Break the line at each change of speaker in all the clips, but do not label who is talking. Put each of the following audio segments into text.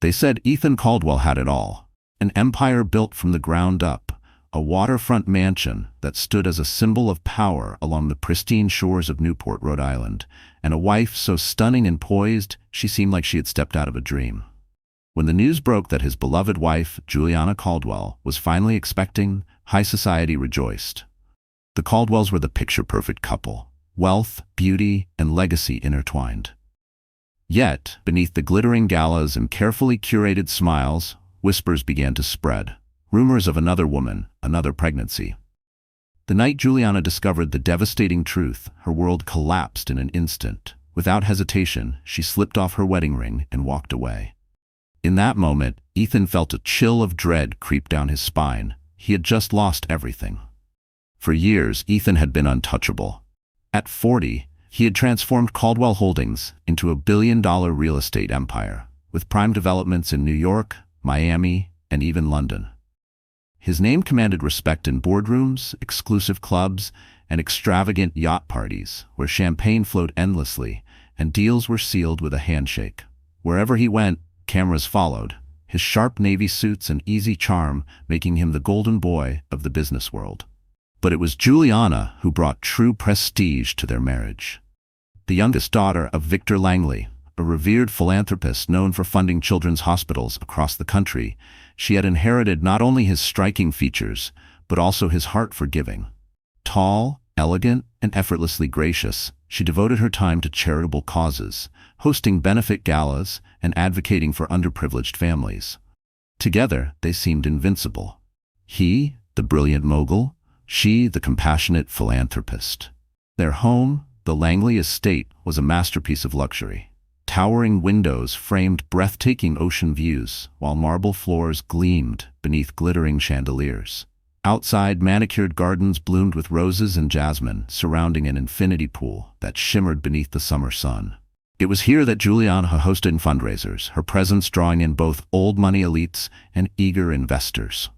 They said Ethan Caldwell had it all: an empire built from the ground up, a waterfront mansion that stood as a symbol of power along the pristine shores of Newport, Rhode Island, and a wife so stunning and poised she seemed like she had stepped out of a dream. When the news broke that his beloved wife, Juliana Caldwell, was finally expecting, high society rejoiced. The Caldwells were the picture-perfect couple: wealth, beauty, and legacy intertwined. Yet, beneath the glittering galas and carefully curated smiles, whispers began to spread. Rumors of another woman, another pregnancy. The night Juliana discovered the devastating truth, her world collapsed in an instant. Without hesitation, she slipped off her wedding ring and walked away. In that moment, Ethan felt a chill of dread creep down his spine. He had just lost everything. For years, Ethan had been untouchable. At 40, he had transformed Caldwell Holdings into a billion-dollar real estate empire, with prime developments in New York, Miami, and even London. His name commanded respect in boardrooms, exclusive clubs, and extravagant yacht parties, where champagne flowed endlessly and deals were sealed with a handshake. Wherever he went, cameras followed, his sharp navy suits and easy charm making him the golden boy of the business world. But it was Juliana who brought true prestige to their marriage. The youngest daughter of Victor Langley, a revered philanthropist known for funding children's hospitals across the country, she had inherited not only his striking features, but also his heart for giving. Tall, elegant, and effortlessly gracious, she devoted her time to charitable causes, hosting benefit galas and advocating for underprivileged families. Together, they seemed invincible. He, the brilliant mogul; she, the compassionate philanthropist. Their home, the Langley estate, was a masterpiece of luxury. Towering windows framed breathtaking ocean views, while marble floors gleamed beneath glittering chandeliers. Outside, manicured gardens bloomed with roses and jasmine, surrounding an infinity pool that shimmered beneath the summer sun. It was here that Juliana hosted fundraisers, her presence drawing in both old money elites and eager investors.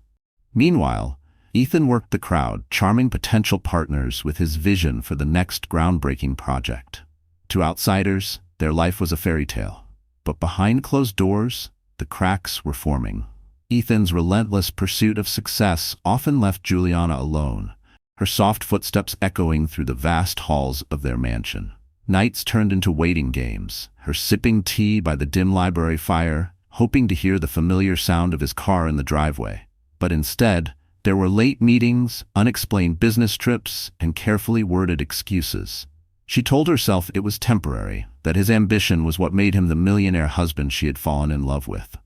Meanwhile, Ethan worked the crowd, charming potential partners with his vision for the next groundbreaking project. To outsiders, their life was a fairy tale. But behind closed doors, the cracks were forming. Ethan's relentless pursuit of success often left Juliana alone, her soft footsteps echoing through the vast halls of their mansion. Nights turned into waiting games, her sipping tea by the dim library fire, hoping to hear the familiar sound of his car in the driveway. But instead, there were late meetings, unexplained business trips, and carefully worded excuses. She told herself it was temporary, that his ambition was what made him the millionaire husband she had fallen in love with.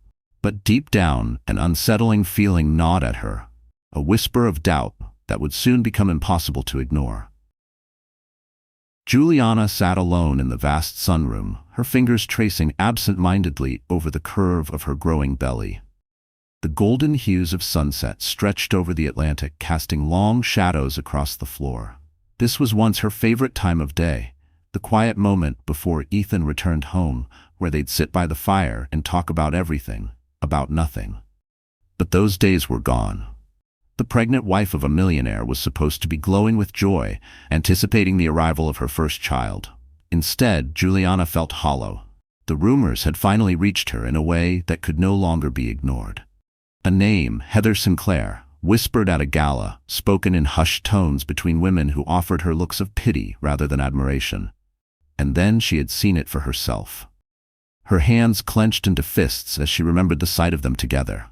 But deep down, an unsettling feeling gnawed at her, a whisper of doubt that would soon become impossible to ignore. Juliana sat alone in the vast sunroom, her fingers tracing absent-mindedly over the curve of her growing belly. The golden hues of sunset stretched over the Atlantic, casting long shadows across the floor. This was once her favorite time of day, the quiet moment before Ethan returned home, where they'd sit by the fire and talk about everything, about nothing. But those days were gone. The pregnant wife of a millionaire was supposed to be glowing with joy, anticipating the arrival of her first child. Instead, Juliana felt hollow. The rumors had finally reached her in a way that could no longer be ignored. A name, Heather Sinclair, whispered at a gala, spoken in hushed tones between women who offered her looks of pity rather than admiration. And then she had seen it for herself. Her hands clenched into fists as she remembered the sight of them together.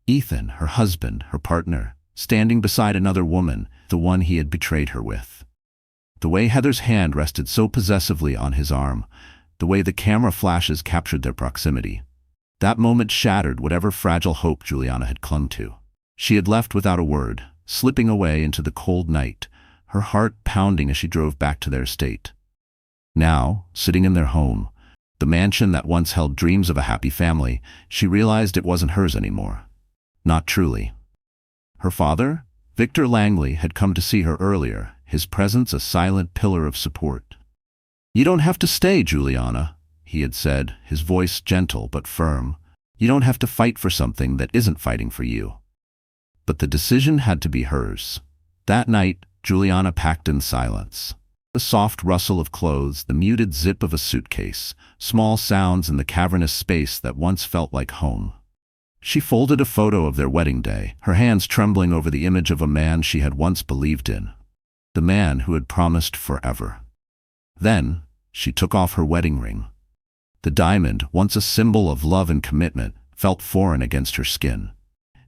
Ethan, her husband, her partner, standing beside another woman, the one he had betrayed her with. The way Heather's hand rested so possessively on his arm, the way the camera flashes captured their proximity. That moment shattered whatever fragile hope Juliana had clung to. She had left without a word, slipping away into the cold night, her heart pounding as she drove back to their estate. Now, sitting in their home, the mansion that once held dreams of a happy family, she realized it wasn't hers anymore. Not truly. Her father, Victor Langley, had come to see her earlier, his presence a silent pillar of support. "You don't have to stay, Juliana," he had said, his voice gentle but firm. "You don't have to fight for something that isn't fighting for you." But the decision had to be hers. That night, Juliana packed in silence. The soft rustle of clothes, the muted zip of a suitcase, small sounds in the cavernous space that once felt like home. She folded a photo of their wedding day, her hands trembling over the image of a man she had once believed in. The man who had promised forever. Then, she took off her wedding ring. The diamond, once a symbol of love and commitment, felt foreign against her skin.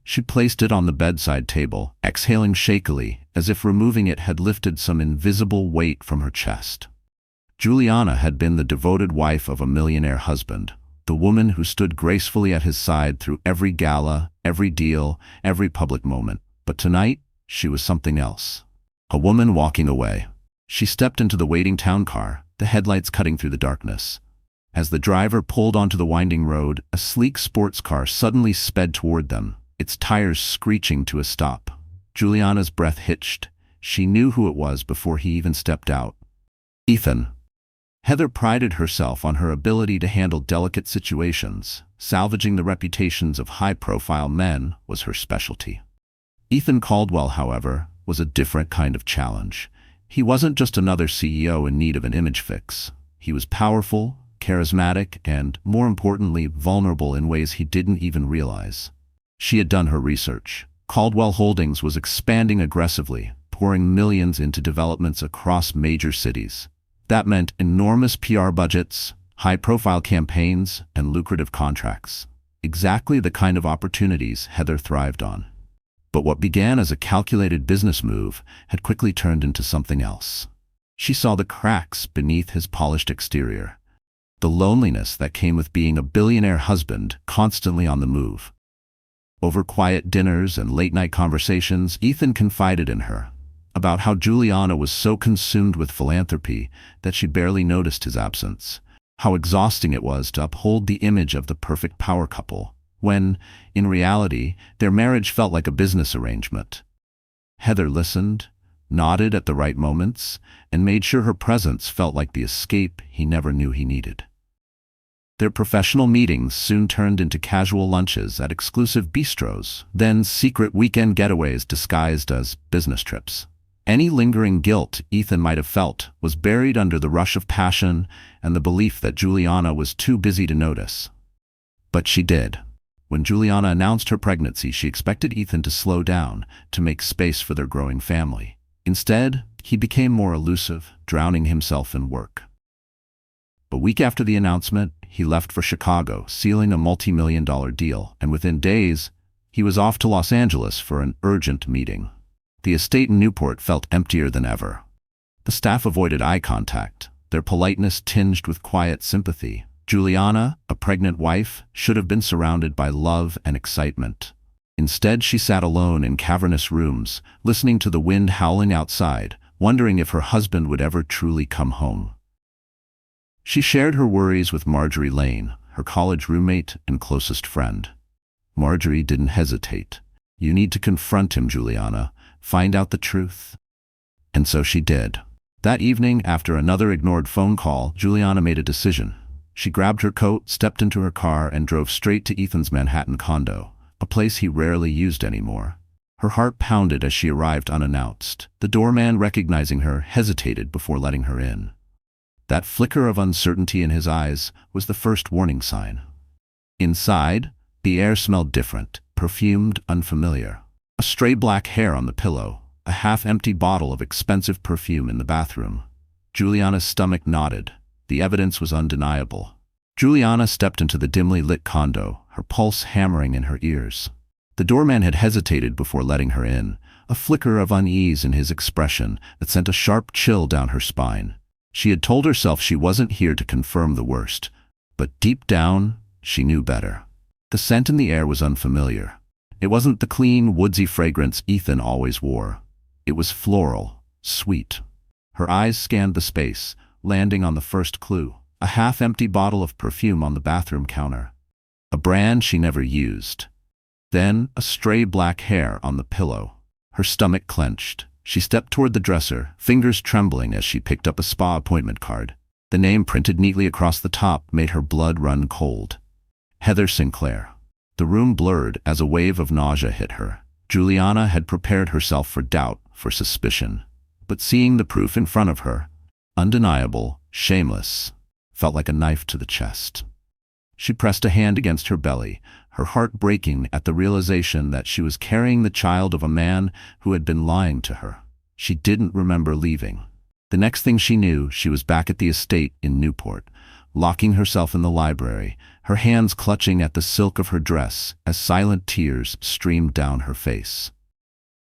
She placed it on the bedside table, exhaling shakily, as if removing it had lifted some invisible weight from her chest. Juliana had been the devoted wife of a millionaire husband, the woman who stood gracefully at his side through every gala, every deal, every public moment. But tonight, she was something else. A woman walking away. She stepped into the waiting town car, the headlights cutting through the darkness. As the driver pulled onto the winding road, a sleek sports car suddenly sped toward them, its tires screeching to a stop. Juliana's breath hitched. She knew who it was before he even stepped out. Ethan. Heather prided herself on her ability to handle delicate situations. Salvaging the reputations of high-profile men was her specialty. Ethan Caldwell, however, was a different kind of challenge. He wasn't just another CEO in need of an image fix. He was powerful, charismatic, and, more importantly, vulnerable in ways he didn't even realize. She had done her research. Caldwell Holdings was expanding aggressively, pouring millions into developments across major cities. That meant enormous PR budgets, high-profile campaigns, and lucrative contracts. Exactly the kind of opportunities Heather thrived on. But what began as a calculated business move had quickly turned into something else. She saw the cracks beneath his polished exterior. The loneliness that came with being a billionaire husband constantly on the move. Over quiet dinners and late-night conversations, Ethan confided in her about how Juliana was so consumed with philanthropy that she barely noticed his absence, how exhausting it was to uphold the image of the perfect power couple, when, in reality, their marriage felt like a business arrangement. Heather listened, nodded at the right moments, and made sure her presence felt like the escape he never knew he needed. Their professional meetings soon turned into casual lunches at exclusive bistros, then secret weekend getaways disguised as business trips. Any lingering guilt Ethan might have felt was buried under the rush of passion and the belief that Juliana was too busy to notice. But she did. When Juliana announced her pregnancy, she expected Ethan to slow down, to make space for their growing family. Instead, he became more elusive, drowning himself in work. A week after the announcement, he left for Chicago, sealing a multi-million-dollar deal, and within days, he was off to Los Angeles for an urgent meeting. The estate in Newport felt emptier than ever. The staff avoided eye contact, their politeness tinged with quiet sympathy. Juliana, a pregnant wife, should have been surrounded by love and excitement. Instead, she sat alone in cavernous rooms, listening to the wind howling outside, wondering if her husband would ever truly come home. She shared her worries with Marjorie Lane, her college roommate and closest friend. Marjorie didn't hesitate. "You need to confront him, Juliana. Find out the truth." And so she did. That evening, after another ignored phone call, Juliana made a decision. She grabbed her coat, stepped into her car, and drove straight to Ethan's Manhattan condo, a place he rarely used anymore. Her heart pounded as she arrived unannounced. The doorman, recognizing her, hesitated before letting her in. That flicker of uncertainty in his eyes was the first warning sign. Inside, the air smelled different, perfumed, unfamiliar. A stray black hair on the pillow, a half-empty bottle of expensive perfume in the bathroom. Juliana's stomach knotted. The evidence was undeniable. Juliana stepped into the dimly lit condo, her pulse hammering in her ears. The doorman had hesitated before letting her in, a flicker of unease in his expression that sent a sharp chill down her spine. She had told herself she wasn't here to confirm the worst, but deep down, she knew better. The scent in the air was unfamiliar. It wasn't the clean, woodsy fragrance Ethan always wore. It was floral, sweet. Her eyes scanned the space, landing on the first clue, a half-empty bottle of perfume on the bathroom counter. A brand she never used. Then, a stray black hair on the pillow. Her stomach clenched. She stepped toward the dresser, fingers trembling as she picked up a spa appointment card. The name printed neatly across the top made her blood run cold. Heather Sinclair. The room blurred as a wave of nausea hit her. Juliana had prepared herself for doubt, for suspicion. But seeing the proof in front of her, undeniable, shameless, felt like a knife to the chest. She pressed a hand against her belly, her heart breaking at the realization that she was carrying the child of a man who had been lying to her. She didn't remember leaving. The next thing she knew, she was back at the estate in Newport, locking herself in the library, her hands clutching at the silk of her dress as silent tears streamed down her face.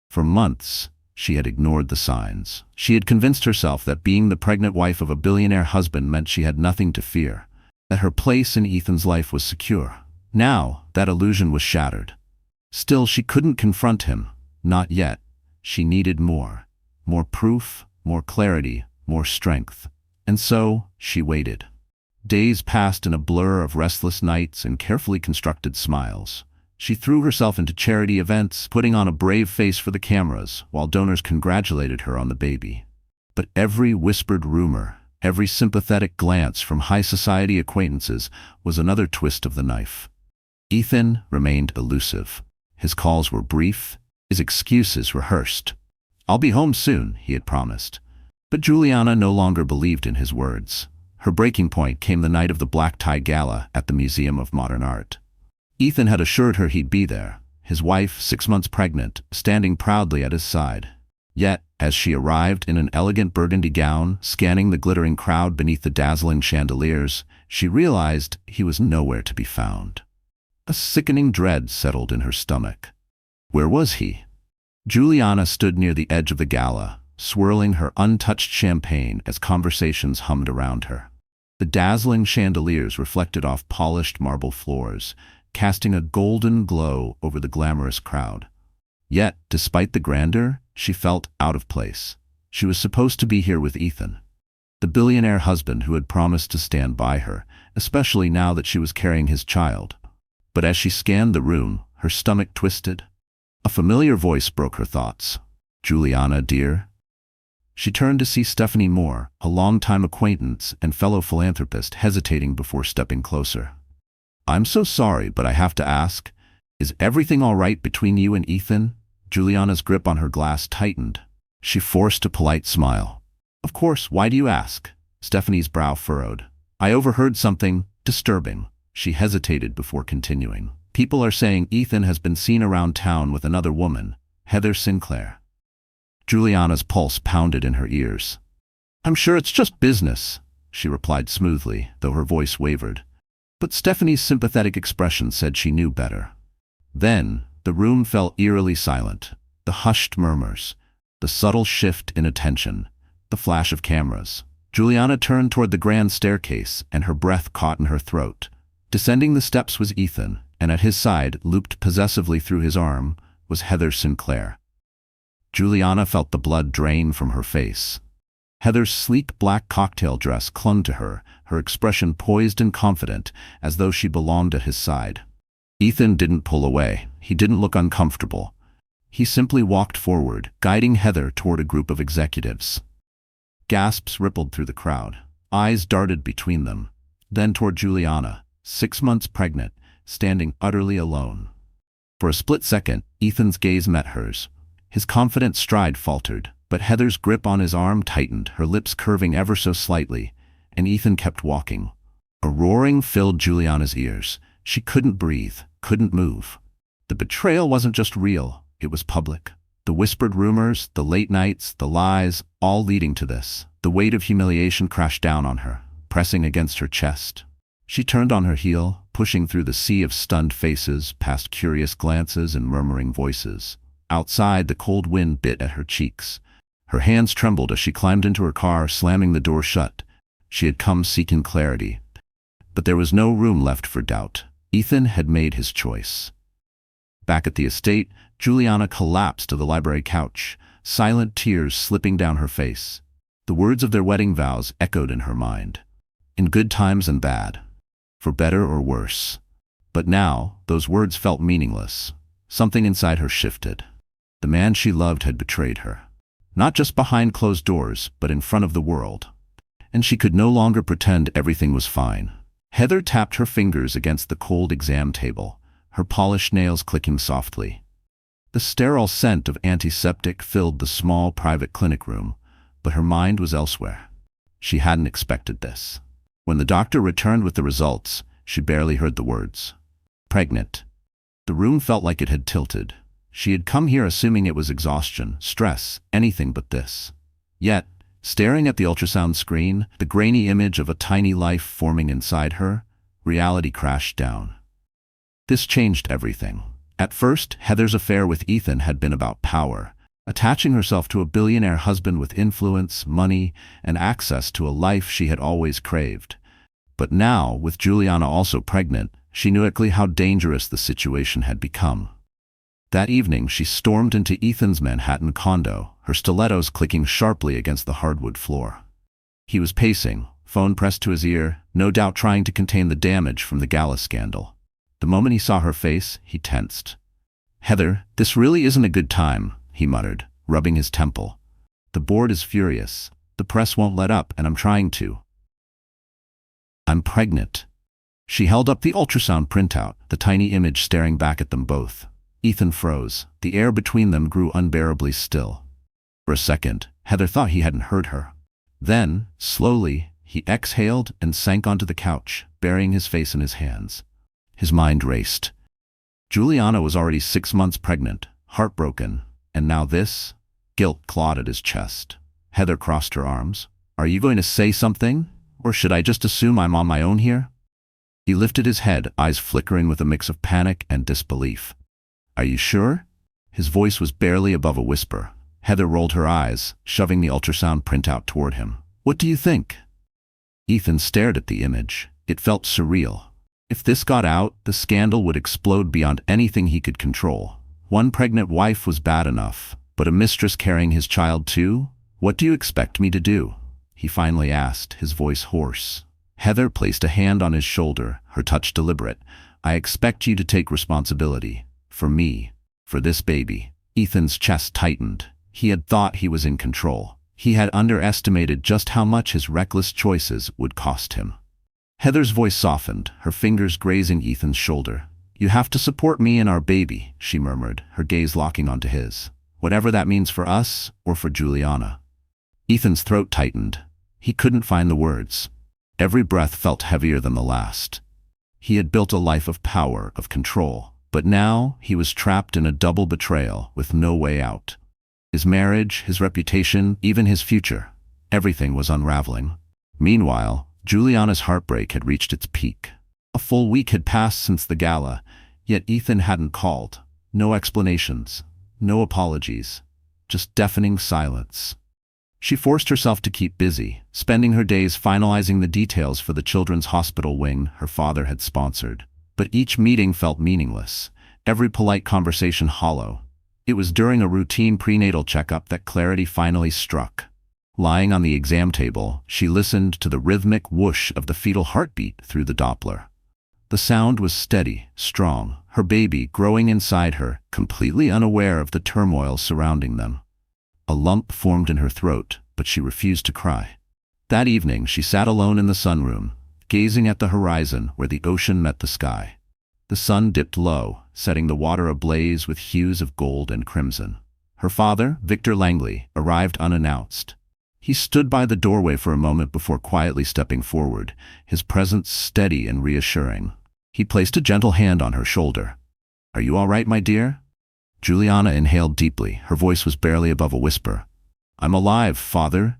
For months, she had ignored the signs. She had convinced herself that being the pregnant wife of a billionaire husband meant she had nothing to fear, that her place in Ethan's life was secure. Now, that illusion was shattered. Still, she couldn't confront him. Not yet. She needed more. More proof, more clarity, more strength. And so, she waited. Days passed in a blur of restless nights and carefully constructed smiles. She threw herself into charity events, putting on a brave face for the cameras, while donors congratulated her on the baby. But every whispered rumor, every sympathetic glance from high society acquaintances was another twist of the knife. Ethan remained elusive. His calls were brief, his excuses rehearsed. "I'll be home soon," he had promised. But Juliana no longer believed in his words. Her breaking point came the night of the black tie gala at the Museum of Modern Art. Ethan had assured her he'd be there, his wife, 6 months pregnant, standing proudly at his side. Yet, as she arrived in an elegant burgundy gown, scanning the glittering crowd beneath the dazzling chandeliers, she realized he was nowhere to be found. A sickening dread settled in her stomach. Where was he? Juliana stood near the edge of the gala, swirling her untouched champagne as conversations hummed around her. The dazzling chandeliers reflected off polished marble floors, casting a golden glow over the glamorous crowd. Yet, despite the grandeur, she felt out of place. She was supposed to be here with Ethan, the billionaire husband who had promised to stand by her, especially now that she was carrying his child. But as she scanned the room, her stomach twisted. A familiar voice broke her thoughts. "Juliana, dear?" She turned to see Stephanie Moore, a longtime acquaintance and fellow philanthropist, hesitating before stepping closer. "I'm so sorry, but I have to ask, is everything all right between you and Ethan?" Juliana's grip on her glass tightened. She forced a polite smile. "Of course, why do you ask?" Stephanie's brow furrowed. "I overheard something disturbing." She hesitated before continuing. "People are saying Ethan has been seen around town with another woman, Heather Sinclair." Juliana's pulse pounded in her ears. "I'm sure it's just business," she replied smoothly, though her voice wavered. But Stephanie's sympathetic expression said she knew better. Then, the room fell eerily silent. The hushed murmurs, the subtle shift in attention, the flash of cameras. Juliana turned toward the grand staircase, and her breath caught in her throat. Descending the steps was Ethan, and at his side, looped possessively through his arm, was Heather Sinclair. Juliana felt the blood drain from her face. Heather's sleek black cocktail dress clung to her, her expression poised and confident, as though she belonged at his side. Ethan didn't pull away. He didn't look uncomfortable. He simply walked forward, guiding Heather toward a group of executives. Gasps rippled through the crowd. Eyes darted between them. Then toward Juliana, 6 months pregnant, standing utterly alone. For a split second, Ethan's gaze met hers. His confident stride faltered, but Heather's grip on his arm tightened, her lips curving ever so slightly, and Ethan kept walking. A roaring filled Juliana's ears. She couldn't breathe, couldn't move. The betrayal wasn't just real, it was public. The whispered rumors, the late nights, the lies, all leading to this. The weight of humiliation crashed down on her, pressing against her chest. She turned on her heel, pushing through the sea of stunned faces, past curious glances and murmuring voices. Outside, the cold wind bit at her cheeks. Her hands trembled as she climbed into her car, slamming the door shut. She had come seeking clarity. But there was no room left for doubt. Ethan had made his choice. Back at the estate, Juliana collapsed to the library couch, silent tears slipping down her face. The words of their wedding vows echoed in her mind. In good times and bad. For better or worse. But now, those words felt meaningless. Something inside her shifted. The man she loved had betrayed her. Not just behind closed doors, but in front of the world. And she could no longer pretend everything was fine. Heather tapped her fingers against the cold exam table, her polished nails clicking softly. The sterile scent of antiseptic filled the small private clinic room, but her mind was elsewhere. She hadn't expected this. When the doctor returned with the results, she barely heard the words. Pregnant. The room felt like it had tilted. She had come here assuming it was exhaustion, stress, anything but this. Yet, staring at the ultrasound screen, the grainy image of a tiny life forming inside her, reality crashed down. This changed everything. At first, Heather's affair with Ethan had been about power, attaching herself to a billionaire husband with influence, money, and access to a life she had always craved. But now, with Juliana also pregnant, she knew exactly how dangerous the situation had become. That evening, she stormed into Ethan's Manhattan condo, her stilettos clicking sharply against the hardwood floor. He was pacing, phone pressed to his ear, no doubt trying to contain the damage from the gala scandal. The moment he saw her face, he tensed. "Heather, this really isn't a good time," he muttered, rubbing his temple. "The board is furious. The press won't let up, and I'm trying to. I'm pregnant." She held up the ultrasound printout, the tiny image staring back at them both. Ethan froze. The air between them grew unbearably still. For a second, Heather thought he hadn't heard her. Then, slowly, he exhaled and sank onto the couch, burying his face in his hands. His mind raced. Juliana was already 6 months pregnant, heartbroken, and now this? Guilt clawed at his chest. Heather crossed her arms. "Are you going to say something? Or should I just assume I'm on my own here?" He lifted his head, eyes flickering with a mix of panic and disbelief. "Are you sure?" His voice was barely above a whisper. Heather rolled her eyes, shoving the ultrasound printout toward him. "What do you think?" Ethan stared at the image. It felt surreal. If this got out, the scandal would explode beyond anything he could control. One pregnant wife was bad enough, but a mistress carrying his child too? "What do you expect me to do?" he finally asked, his voice hoarse. Heather placed a hand on his shoulder, her touch deliberate. "I expect you to take responsibility. For me. For this baby." Ethan's chest tightened. He had thought he was in control. He had underestimated just how much his reckless choices would cost him. Heather's voice softened, her fingers grazing Ethan's shoulder. "You have to support me and our baby," she murmured, her gaze locking onto his. "Whatever that means for us or for Juliana." Ethan's throat tightened. He couldn't find the words. Every breath felt heavier than the last. He had built a life of power, of control, but now he was trapped in a double betrayal with no way out. His marriage, his reputation, even his future. Everything was unraveling. Meanwhile, Juliana's heartbreak had reached its peak. A full week had passed since the gala, yet Ethan hadn't called. No explanations, no apologies, just deafening silence. She forced herself to keep busy, spending her days finalizing the details for the children's hospital wing her father had sponsored. But each meeting felt meaningless, every polite conversation hollow. It was during a routine prenatal checkup that clarity finally struck. Lying on the exam table, she listened to the rhythmic whoosh of the fetal heartbeat through the Doppler. The sound was steady, strong, her baby growing inside her, completely unaware of the turmoil surrounding them. A lump formed in her throat, but she refused to cry. That evening, she sat alone in the sunroom, gazing at the horizon where the ocean met the sky. The sun dipped low, setting the water ablaze with hues of gold and crimson. Her father, Victor Langley, arrived unannounced. He stood by the doorway for a moment before quietly stepping forward, his presence steady and reassuring. He placed a gentle hand on her shoulder. "Are you all right, my dear?" Juliana inhaled deeply. Her voice was barely above a whisper. "I'm alive, Father,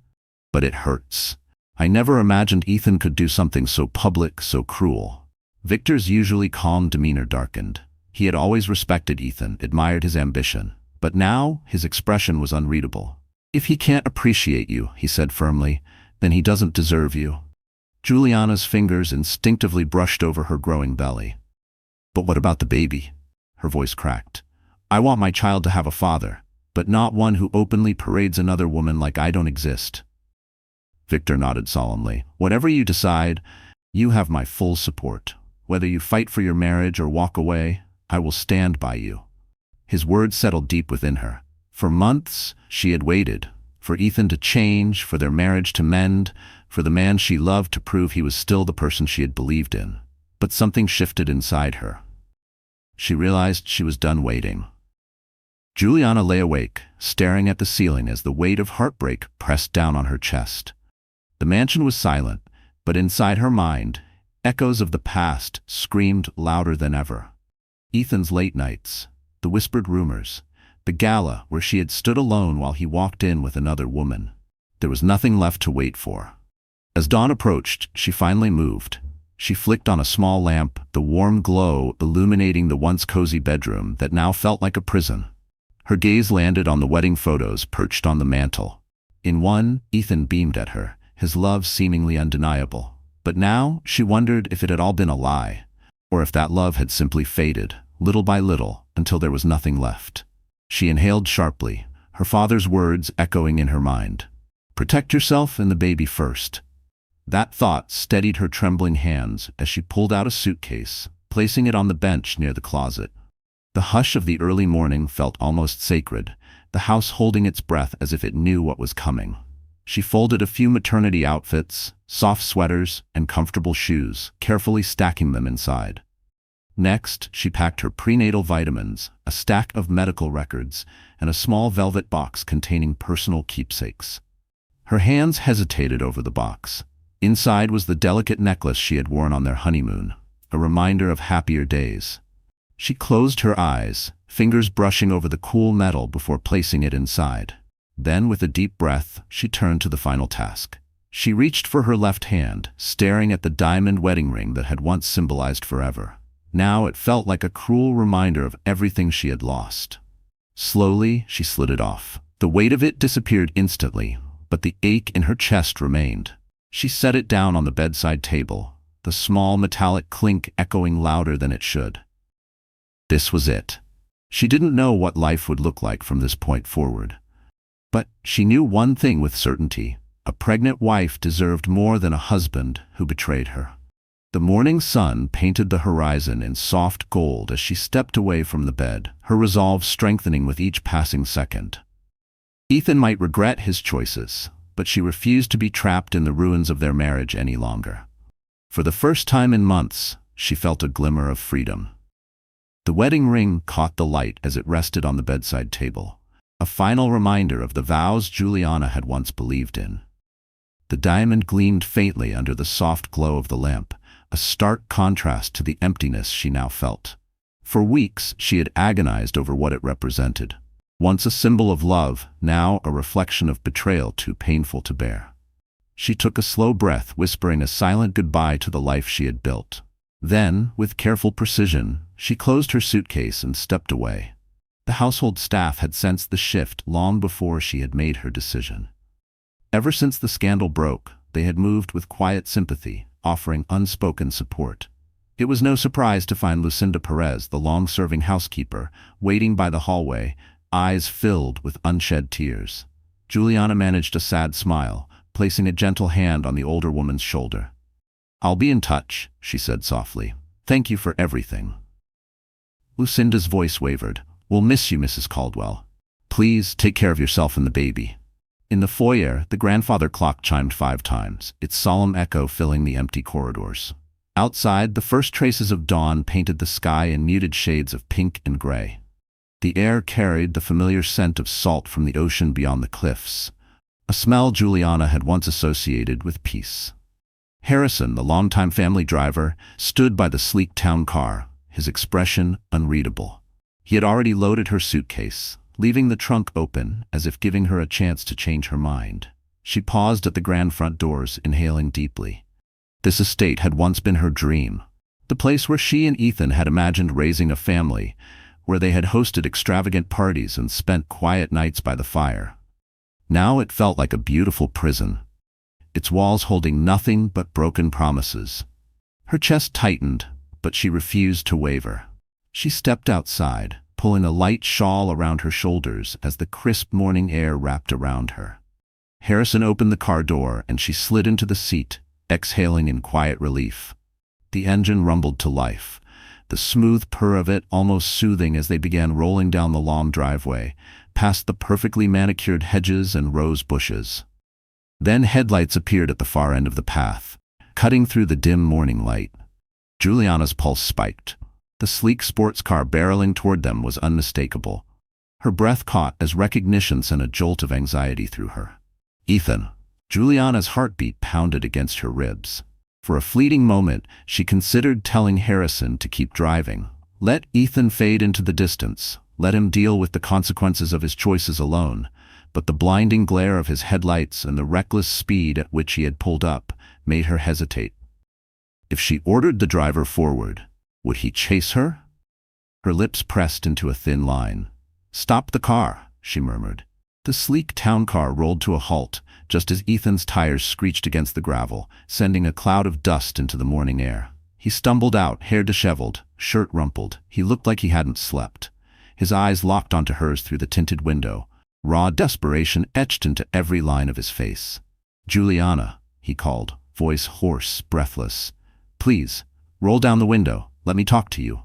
but it hurts. I never imagined Ethan could do something so public, so cruel." Victor's usually calm demeanor darkened. He had always respected Ethan, admired his ambition, but now his expression was unreadable. "If he can't appreciate you," he said firmly, "then he doesn't deserve you." Juliana's fingers instinctively brushed over her growing belly. "But what about the baby?" Her voice cracked. "I want my child to have a father, but not one who openly parades another woman like I don't exist." Victor nodded solemnly. "Whatever you decide, you have my full support. Whether you fight for your marriage or walk away, I will stand by you." His words settled deep within her. For months, she had waited, for Ethan to change, for their marriage to mend, for the man she loved to prove he was still the person she had believed in. But something shifted inside her. She realized she was done waiting. Juliana lay awake, staring at the ceiling as the weight of heartbreak pressed down on her chest. The mansion was silent, but inside her mind, echoes of the past screamed louder than ever. Ethan's late nights, the whispered rumors, the gala where she had stood alone while he walked in with another woman. There was nothing left to wait for. As dawn approached, she finally moved. She flicked on a small lamp, the warm glow illuminating the once cozy bedroom that now felt like a prison. Her gaze landed on the wedding photos perched on the mantel. In one, Ethan beamed at her, his love seemingly undeniable. But now she wondered if it had all been a lie, or if that love had simply faded, little by little, until there was nothing left. She inhaled sharply, her father's words echoing in her mind. "Protect yourself and the baby first." That thought steadied her trembling hands as she pulled out a suitcase, placing it on the bench near the closet. The hush of the early morning felt almost sacred, the house holding its breath as if it knew what was coming. She folded a few maternity outfits, soft sweaters, and comfortable shoes, carefully stacking them inside. Next, she packed her prenatal vitamins, a stack of medical records, and a small velvet box containing personal keepsakes. Her hands hesitated over the box. Inside was the delicate necklace she had worn on their honeymoon, a reminder of happier days. She closed her eyes, fingers brushing over the cool metal before placing it inside. Then, with a deep breath, she turned to the final task. She reached for her left hand, staring at the diamond wedding ring that had once symbolized forever. Now it felt like a cruel reminder of everything she had lost. Slowly, she slid it off. The weight of it disappeared instantly, but the ache in her chest remained. She set it down on the bedside table, the small metallic clink echoing louder than it should. This was it. She didn't know what life would look like from this point forward. But she knew one thing with certainty: a pregnant wife deserved more than a husband who betrayed her. The morning sun painted the horizon in soft gold as she stepped away from the bed, her resolve strengthening with each passing second. Ethan might regret his choices, but she refused to be trapped in the ruins of their marriage any longer. For the first time in months, she felt a glimmer of freedom. The wedding ring caught the light as it rested on the bedside table, a final reminder of the vows Juliana had once believed in. The diamond gleamed faintly under the soft glow of the lamp, a stark contrast to the emptiness she now felt. For weeks, she had agonized over what it represented. Once a symbol of love, now a reflection of betrayal too painful to bear. She took a slow breath, whispering a silent goodbye to the life she had built. Then, with careful precision, she closed her suitcase and stepped away. The household staff had sensed the shift long before she had made her decision. Ever since the scandal broke, they had moved with quiet sympathy, offering unspoken support. It was no surprise to find Lucinda Perez, the long-serving housekeeper, waiting by the hallway, eyes filled with unshed tears. Juliana managed a sad smile, placing a gentle hand on the older woman's shoulder. "I'll be in touch," she said softly. "Thank you for everything." Lucinda's voice wavered. "We'll miss you, Mrs. Caldwell. Please take care of yourself and the baby." In the foyer, the grandfather clock chimed 5 times, its solemn echo filling the empty corridors. Outside, the first traces of dawn painted the sky in muted shades of pink and gray. The air carried the familiar scent of salt from the ocean beyond the cliffs, a smell Juliana had once associated with peace. Harrison, the longtime family driver, stood by the sleek town car, his expression unreadable. He had already loaded her suitcase, leaving the trunk open as if giving her a chance to change her mind. She paused at the grand front doors, inhaling deeply. This estate had once been her dream, the place where she and Ethan had imagined raising a family, where they had hosted extravagant parties and spent quiet nights by the fire. Now it felt like a beautiful prison, its walls holding nothing but broken promises. Her chest tightened, but she refused to waver. She stepped outside, pulling a light shawl around her shoulders as the crisp morning air wrapped around her. Harrison opened the car door and she slid into the seat, exhaling in quiet relief. The engine rumbled to life, the smooth purr of it almost soothing as they began rolling down the long driveway, past the perfectly manicured hedges and rose bushes. Then headlights appeared at the far end of the path, cutting through the dim morning light. Juliana's pulse spiked. The sleek sports car barreling toward them was unmistakable. Her breath caught as recognition sent a jolt of anxiety through her. "Ethan." Juliana's heartbeat pounded against her ribs. For a fleeting moment, she considered telling Harrison to keep driving. Let Ethan fade into the distance. Let him deal with the consequences of his choices alone. But the blinding glare of his headlights and the reckless speed at which he had pulled up made her hesitate. If she ordered the driver forward, would he chase her? Her lips pressed into a thin line. "Stop the car," she murmured. The sleek town car rolled to a halt, just as Ethan's tires screeched against the gravel, sending a cloud of dust into the morning air. He stumbled out, hair disheveled, shirt rumpled. He looked like he hadn't slept. His eyes locked onto hers through the tinted window. Raw desperation etched into every line of his face. "Juliana," he called, voice hoarse, breathless. "Please, roll down the window. Let me talk to you."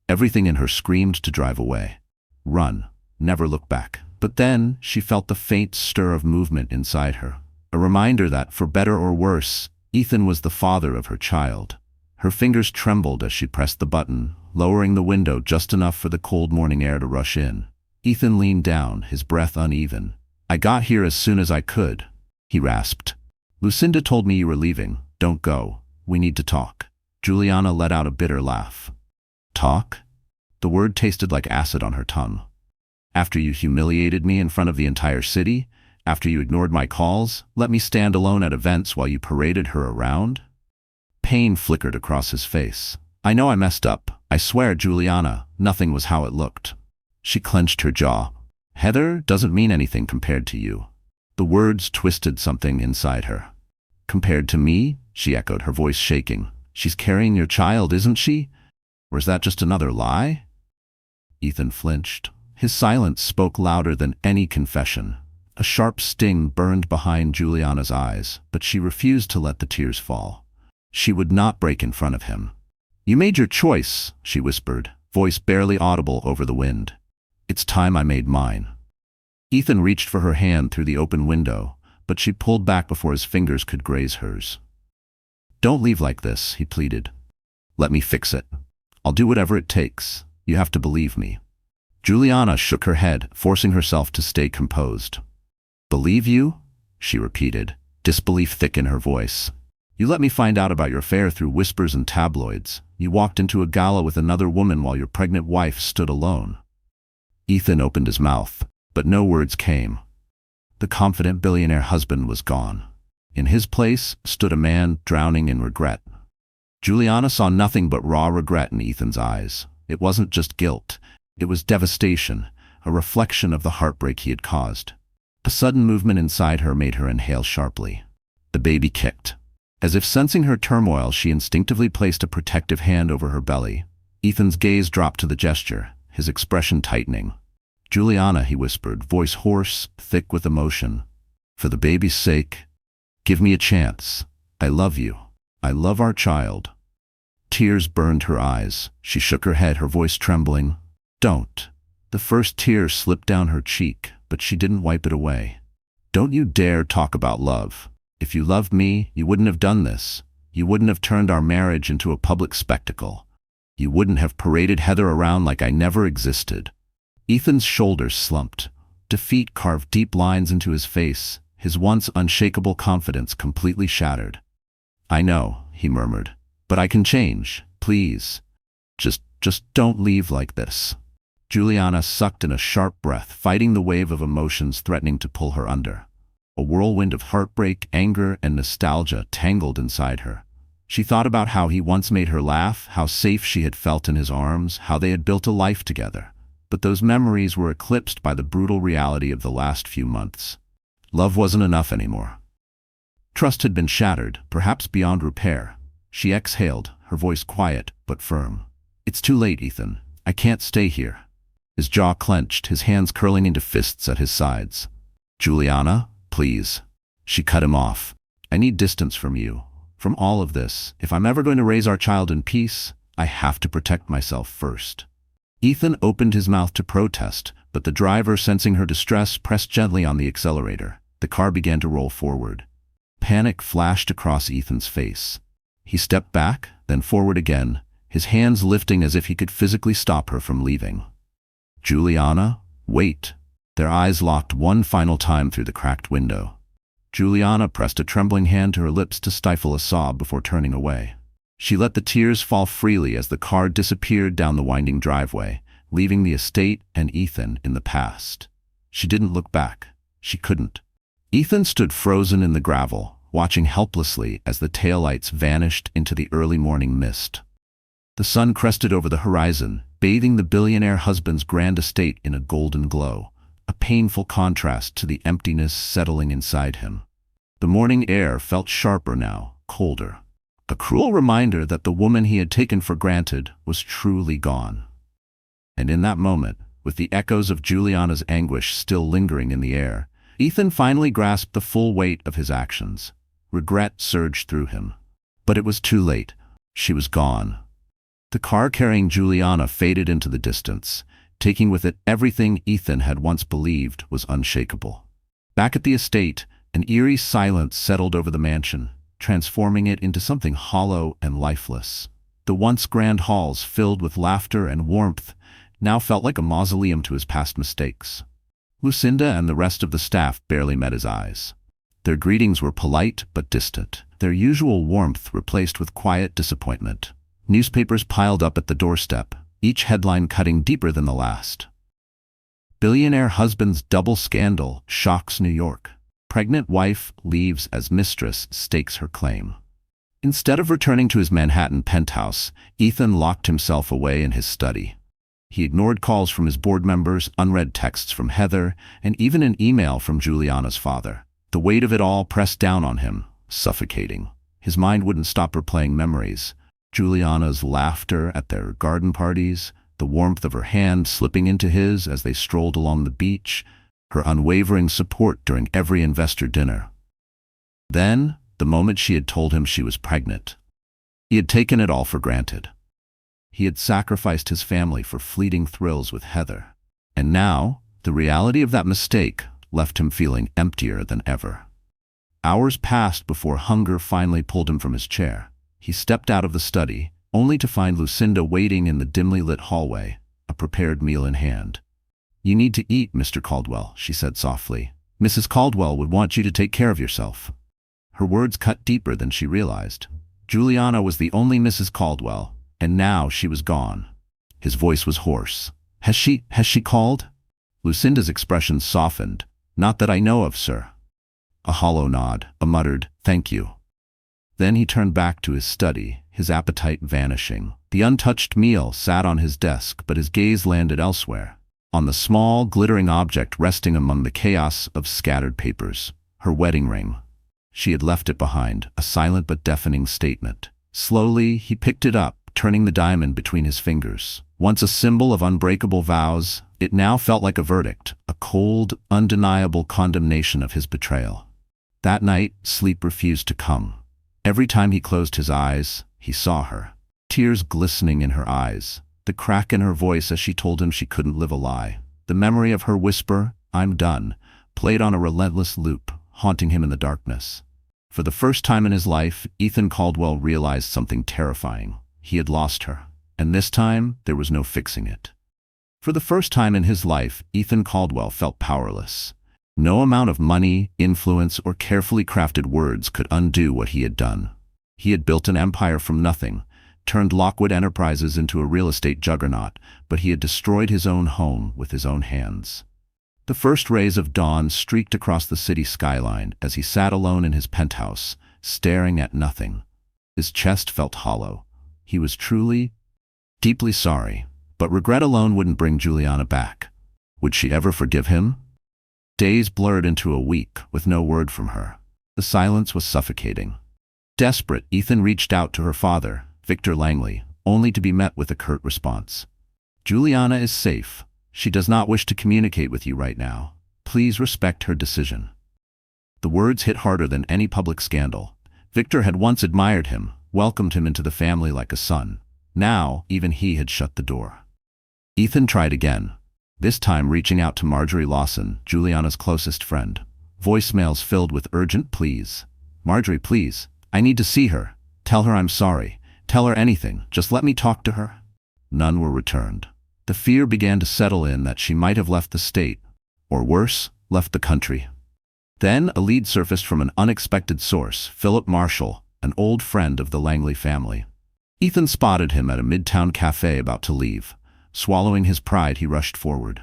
Everything in her screamed to drive away. Run. Never look back. But then she felt the faint stir of movement inside her. A reminder that, for better or worse, Ethan was the father of her child. Her fingers trembled as she pressed the button, lowering the window just enough for the cold morning air to rush in. Ethan leaned down, his breath uneven. "I got here as soon as I could," he rasped. "Lucinda told me you were leaving. Don't go. We need to talk." Juliana let out a bitter laugh. "Talk?" The word tasted like acid on her tongue. "After you humiliated me in front of the entire city? After you ignored my calls? Let me stand alone at events while you paraded her around?" Pain flickered across his face. "I know I messed up. I swear, Juliana, nothing was how it looked." She clenched her jaw. "Heather doesn't mean anything compared to you." The words twisted something inside her. "Compared to me?" she echoed, her voice shaking. "She's carrying your child, isn't she? Or is that just another lie?" Ethan flinched. His silence spoke louder than any confession. A sharp sting burned behind Juliana's eyes, but she refused to let the tears fall. She would not break in front of him. "You made your choice," she whispered, voice barely audible over the wind. "It's time I made mine." Ethan reached for her hand through the open window, but she pulled back before his fingers could graze hers. "Don't leave like this," he pleaded. "Let me fix it. I'll do whatever it takes. You have to believe me." Juliana shook her head, forcing herself to stay composed. "Believe you?" she repeated, disbelief thick in her voice. "You let me find out about your affair through whispers and tabloids. You walked into a gala with another woman while your pregnant wife stood alone." Ethan opened his mouth, but no words came. The confident billionaire husband was gone. In his place stood a man drowning in regret. Juliana saw nothing but raw regret in Ethan's eyes. It wasn't just guilt. It was devastation, a reflection of the heartbreak he had caused. A sudden movement inside her made her inhale sharply. The baby kicked. As if sensing her turmoil, she instinctively placed a protective hand over her belly. Ethan's gaze dropped to the gesture, his expression tightening. "Juliana," he whispered, voice hoarse, thick with emotion. "For the baby's sake, give me a chance. I love you. I love our child." Tears burned her eyes. She shook her head, her voice trembling. "Don't." The first tear slipped down her cheek, but she didn't wipe it away. "Don't you dare talk about love. If you loved me, you wouldn't have done this. You wouldn't have turned our marriage into a public spectacle. You wouldn't have paraded Heather around like I never existed." Ethan's shoulders slumped. Defeat carved deep lines into his face, his once unshakable confidence completely shattered. "I know," he murmured, "but I can change. Please. Just don't leave like this." Juliana sucked in a sharp breath, fighting the wave of emotions threatening to pull her under. A whirlwind of heartbreak, anger, and nostalgia tangled inside her. She thought about how he once made her laugh, how safe she had felt in his arms, how they had built a life together. But those memories were eclipsed by the brutal reality of the last few months. Love wasn't enough anymore. Trust had been shattered, perhaps beyond repair. She exhaled, her voice quiet but firm. "It's too late, Ethan. I can't stay here." His jaw clenched, his hands curling into fists at his sides. "Juliana, please." She cut him off. "I need distance from you, from all of this. If I'm ever going to raise our child in peace, I have to protect myself first." Ethan opened his mouth to protest, but the driver, sensing her distress, pressed gently on the accelerator. The car began to roll forward. Panic flashed across Ethan's face. He stepped back, then forward again, his hands lifting as if he could physically stop her from leaving. "Juliana, wait." Their eyes locked one final time through the cracked window. Juliana pressed a trembling hand to her lips to stifle a sob before turning away. She let the tears fall freely as the car disappeared down the winding driveway, leaving the estate and Ethan in the past. She didn't look back. She couldn't. Ethan stood frozen in the gravel, watching helplessly as the taillights vanished into the early morning mist. The sun crested over the horizon, bathing the billionaire husband's grand estate in a golden glow, a painful contrast to the emptiness settling inside him. The morning air felt sharper now, colder. A cruel reminder that the woman he had taken for granted was truly gone. And in that moment, with the echoes of Juliana's anguish still lingering in the air, Ethan finally grasped the full weight of his actions. Regret surged through him. But it was too late. She was gone. The car carrying Juliana faded into the distance, taking with it everything Ethan had once believed was unshakable. Back at the estate, an eerie silence settled over the mansion, transforming it into something hollow and lifeless. The once grand halls filled with laughter and warmth now felt like a mausoleum to his past mistakes. Lucinda and the rest of the staff barely met his eyes. Their greetings were polite but distant, their usual warmth replaced with quiet disappointment. Newspapers piled up at the doorstep, each headline cutting deeper than the last. Billionaire husband's double scandal shocks New York. Pregnant wife leaves as mistress stakes her claim. Instead of returning to his Manhattan penthouse, Ethan locked himself away in his study. He ignored calls from his board members, unread texts from Heather, and even an email from Juliana's father. The weight of it all pressed down on him, suffocating. His mind wouldn't stop replaying memories. Juliana's laughter at their garden parties, the warmth of her hand slipping into his as they strolled along the beach, her unwavering support during every investor dinner. Then, the moment she had told him she was pregnant. He had taken it all for granted. He had sacrificed his family for fleeting thrills with Heather. And now, the reality of that mistake left him feeling emptier than ever. Hours passed before hunger finally pulled him from his chair. He stepped out of the study, only to find Lucinda waiting in the dimly lit hallway, a prepared meal in hand. "You need to eat, Mr. Caldwell," she said softly. "Mrs. Caldwell would want you to take care of yourself." Her words cut deeper than she realized. Juliana was the only Mrs. Caldwell, and now she was gone. His voice was hoarse. Has she called?" Lucinda's expression softened. "Not that I know of, sir." A hollow nod, a muttered, "Thank you." Then he turned back to his study, his appetite vanishing. The untouched meal sat on his desk, but his gaze landed elsewhere, on the small, glittering object resting among the chaos of scattered papers. Her wedding ring. She had left it behind, a silent but deafening statement. Slowly, he picked it up, turning the diamond between his fingers. Once a symbol of unbreakable vows, it now felt like a verdict, a cold, undeniable condemnation of his betrayal. That night, sleep refused to come. Every time he closed his eyes, he saw her. Tears glistening in her eyes, the crack in her voice as she told him she couldn't live a lie. The memory of her whisper, "I'm done," played on a relentless loop, haunting him in the darkness. For the first time in his life, Ethan Caldwell realized something terrifying. He had lost her, and this time there was no fixing it. For the first time in his life, Ethan Caldwell felt powerless. No amount of money, influence, or carefully crafted words could undo what he had done. He had built an empire from nothing, turned Lockwood Enterprises into a real estate juggernaut, but he had destroyed his own home with his own hands. The first rays of dawn streaked across the city skyline as he sat alone in his penthouse, staring at nothing. His chest felt hollow. He was truly, deeply sorry, but regret alone wouldn't bring Juliana back. Would she ever forgive him? Days blurred into a week with no word from her. The silence was suffocating. Desperate, Ethan reached out to her father, Victor Langley, only to be met with a curt response. "Juliana is safe. She does not wish to communicate with you right now. Please respect her decision." The words hit harder than any public scandal. Victor had once admired him, welcomed him into the family like a son. Now, even he had shut the door. Ethan tried again, this time reaching out to Marjorie Lawson, Juliana's closest friend. Voicemails filled with urgent pleas. "Marjorie, please. I need to see her. Tell her I'm sorry. Tell her anything. Just let me talk to her." None were returned. The fear began to settle in that she might have left the state, or worse, left the country. Then a lead surfaced from an unexpected source: Philip Marshall, an old friend of the Langley family. Ethan spotted him at a midtown cafe about to leave. Swallowing his pride, he rushed forward.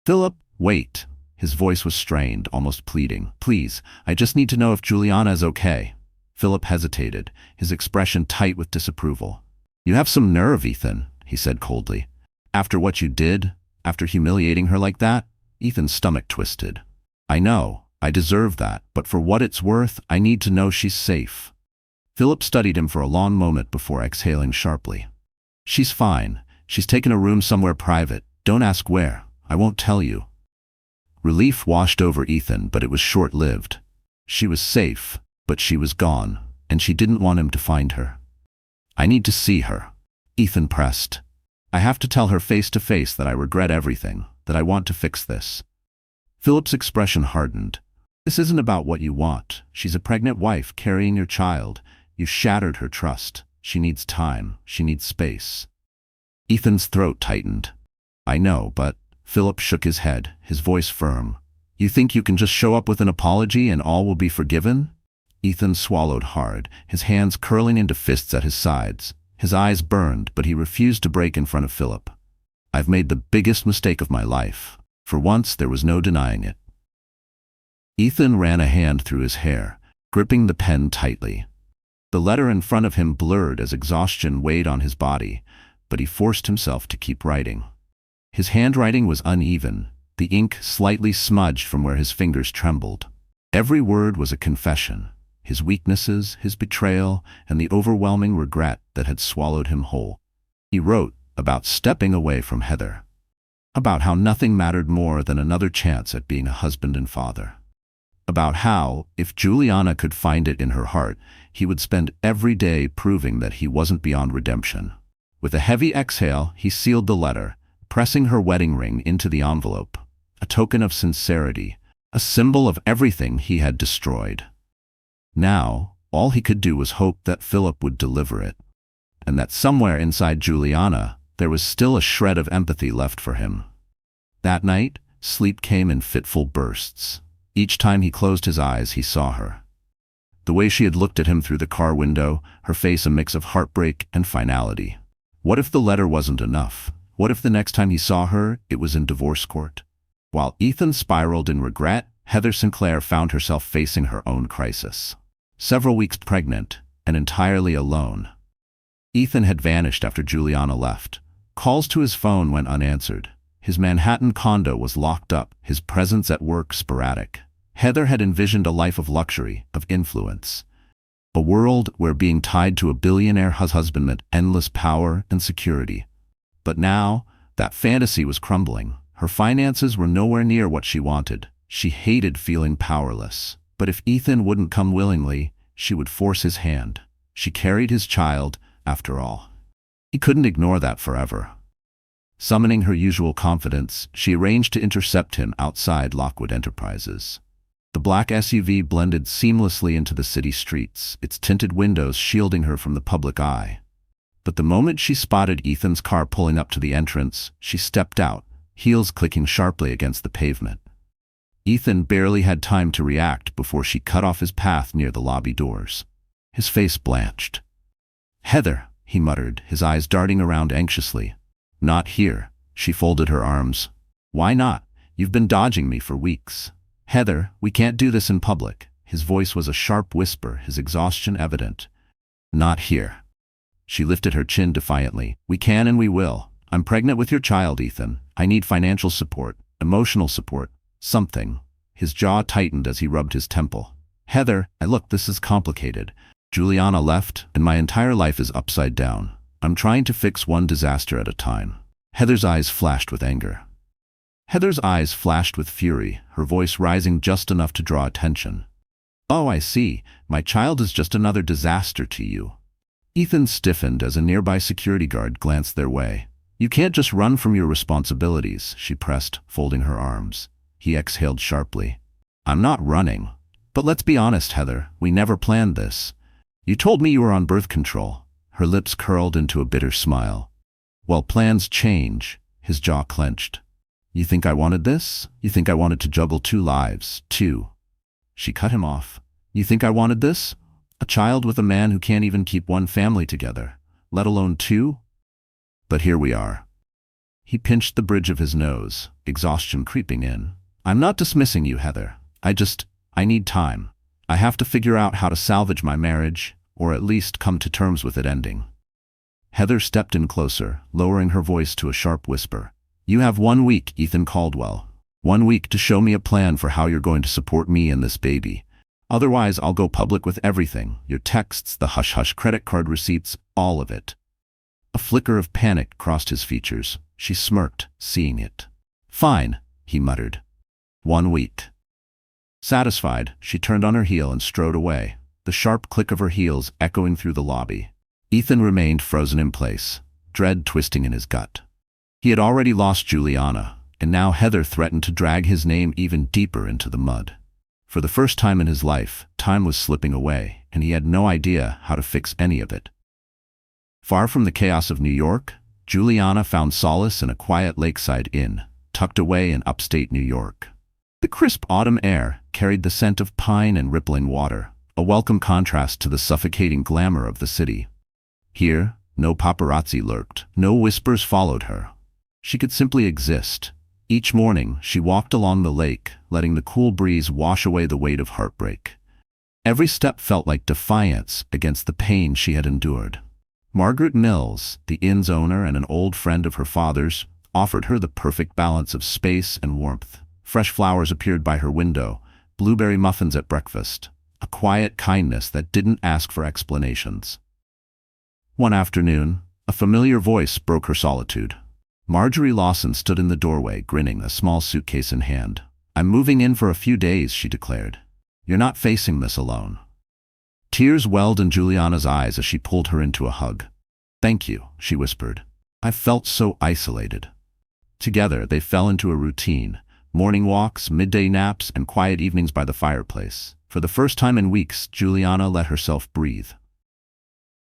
"Philip, wait." His voice was strained, almost pleading. "Please, I just need to know if Juliana is okay." Philip hesitated, his expression tight with disapproval. "You have some nerve, Ethan," he said coldly. "After what you did, after humiliating her like that?" Ethan's stomach twisted. "I know, I deserve that, but for what it's worth, I need to know she's safe." Philip studied him for a long moment before exhaling sharply. "She's fine. She's taken a room somewhere private. Don't ask where. I won't tell you." Relief washed over Ethan, but it was short-lived. She was safe, but she was gone, and she didn't want him to find her. "I need to see her," Ethan pressed. "I have to tell her face to face that I regret everything, that I want to fix this." Philip's expression hardened. "This isn't about what you want. She's a pregnant wife carrying your child. You shattered her trust. She needs time. She needs space." Ethan's throat tightened. "I know, but..." Philip shook his head, his voice firm. "You think you can just show up with an apology and all will be forgiven?" Ethan swallowed hard, his hands curling into fists at his sides. His eyes burned, but he refused to break in front of Philip. "I've made the biggest mistake of my life." For once, there was no denying it. Ethan ran a hand through his hair, gripping the pen tightly. The letter in front of him blurred as exhaustion weighed on his body, but he forced himself to keep writing. His handwriting was uneven, the ink slightly smudged from where his fingers trembled. Every word was a confession: his weaknesses, his betrayal, and the overwhelming regret that had swallowed him whole. He wrote about stepping away from Heather, about how nothing mattered more than another chance at being a husband and father, about how, if Juliana could find it in her heart, he would spend every day proving that he wasn't beyond redemption. With a heavy exhale, he sealed the letter, pressing her wedding ring into the envelope, a token of sincerity, a symbol of everything he had destroyed. Now, all he could do was hope that Philip would deliver it, and that somewhere inside Juliana, there was still a shred of empathy left for him. That night, sleep came in fitful bursts. Each time he closed his eyes, he saw her. The way she had looked at him through the car window, her face a mix of heartbreak and finality. What if the letter wasn't enough? What if the next time he saw her, it was in divorce court? While Ethan spiraled in regret, Heather Sinclair found herself facing her own crisis. Several weeks pregnant, and entirely alone. Ethan had vanished after Juliana left. Calls to his phone went unanswered. His Manhattan condo was locked up, his presence at work sporadic. Heather had envisioned a life of luxury, of influence. A world where being tied to a billionaire husband meant endless power and security. But now, that fantasy was crumbling. Her finances were nowhere near what she wanted. She hated feeling powerless. But if Ethan wouldn't come willingly, she would force his hand. She carried his child, after all. He couldn't ignore that forever. Summoning her usual confidence, she arranged to intercept him outside Lockwood Enterprises. The black SUV blended seamlessly into the city streets, its tinted windows shielding her from the public eye. But the moment she spotted Ethan's car pulling up to the entrance, she stepped out, heels clicking sharply against the pavement. Ethan barely had time to react before she cut off his path near the lobby doors. His face blanched. "Heather," he muttered, his eyes darting around anxiously. "Not here." She folded her arms. "Why not? You've been dodging me for weeks." "Heather, we can't do this in public." His voice was a sharp whisper, his exhaustion evident. "Not here." She lifted her chin defiantly. "We can and we will. I'm pregnant with your child, Ethan. I need financial support, emotional support, something." His jaw tightened as he rubbed his temple. "Heather, look, this is complicated. Juliana left, and my entire life is upside down. I'm trying to fix one disaster at a time." Heather's eyes flashed with anger. Heather's eyes flashed with fury, her voice rising just enough to draw attention. "Oh, I see. My child is just another disaster to you." Ethan stiffened as a nearby security guard glanced their way. "You can't just run from your responsibilities," she pressed, folding her arms. He exhaled sharply. "I'm not running. But let's be honest, Heather, we never planned this. You told me you were on birth control." Her lips curled into a bitter smile. "Well, plans change." His jaw clenched. "You think I wanted this? You think I wanted to juggle two lives, too?" She cut him off. You think I wanted this? A child with a man who can't even keep one family together, let alone two? But here we are. He pinched the bridge of his nose, exhaustion creeping in. I'm not dismissing you, Heather. I need time. I have to figure out how to salvage my marriage, or at least come to terms with it ending. Heather stepped in closer, lowering her voice to a sharp whisper. You have 1 week, Ethan Caldwell. 1 week to show me a plan for how you're going to support me and this baby. Otherwise, I'll go public with everything. Your texts, the hush-hush credit card receipts, all of it. A flicker of panic crossed his features. She smirked, seeing it. Fine, he muttered. 1 week. Satisfied, she turned on her heel and strode away, the sharp click of her heels echoing through the lobby. Ethan remained frozen in place, dread twisting in his gut. He had already lost Juliana, and now Heather threatened to drag his name even deeper into the mud. For the first time in his life, time was slipping away, and he had no idea how to fix any of it. Far from the chaos of New York, Juliana found solace in a quiet lakeside inn, tucked away in upstate New York. The crisp autumn air carried the scent of pine and rippling water, a welcome contrast to the suffocating glamour of the city. Here, no paparazzi lurked, no whispers followed her. She could simply exist. Each morning, she walked along the lake, letting the cool breeze wash away the weight of heartbreak. Every step felt like defiance against the pain she had endured. Margaret Mills, the inn's owner and an old friend of her father's, offered her the perfect balance of space and warmth. Fresh flowers appeared by her window, blueberry muffins at breakfast, a quiet kindness that didn't ask for explanations. One afternoon, a familiar voice broke her solitude. Marjorie Lawson stood in the doorway, grinning, a small suitcase in hand. I'm moving in for a few days, she declared. You're not facing this alone. Tears welled in Juliana's eyes as she pulled her into a hug. Thank you, she whispered. I felt so isolated. Together, they fell into a routine. Morning walks, midday naps, and quiet evenings by the fireplace. For the first time in weeks, Juliana let herself breathe.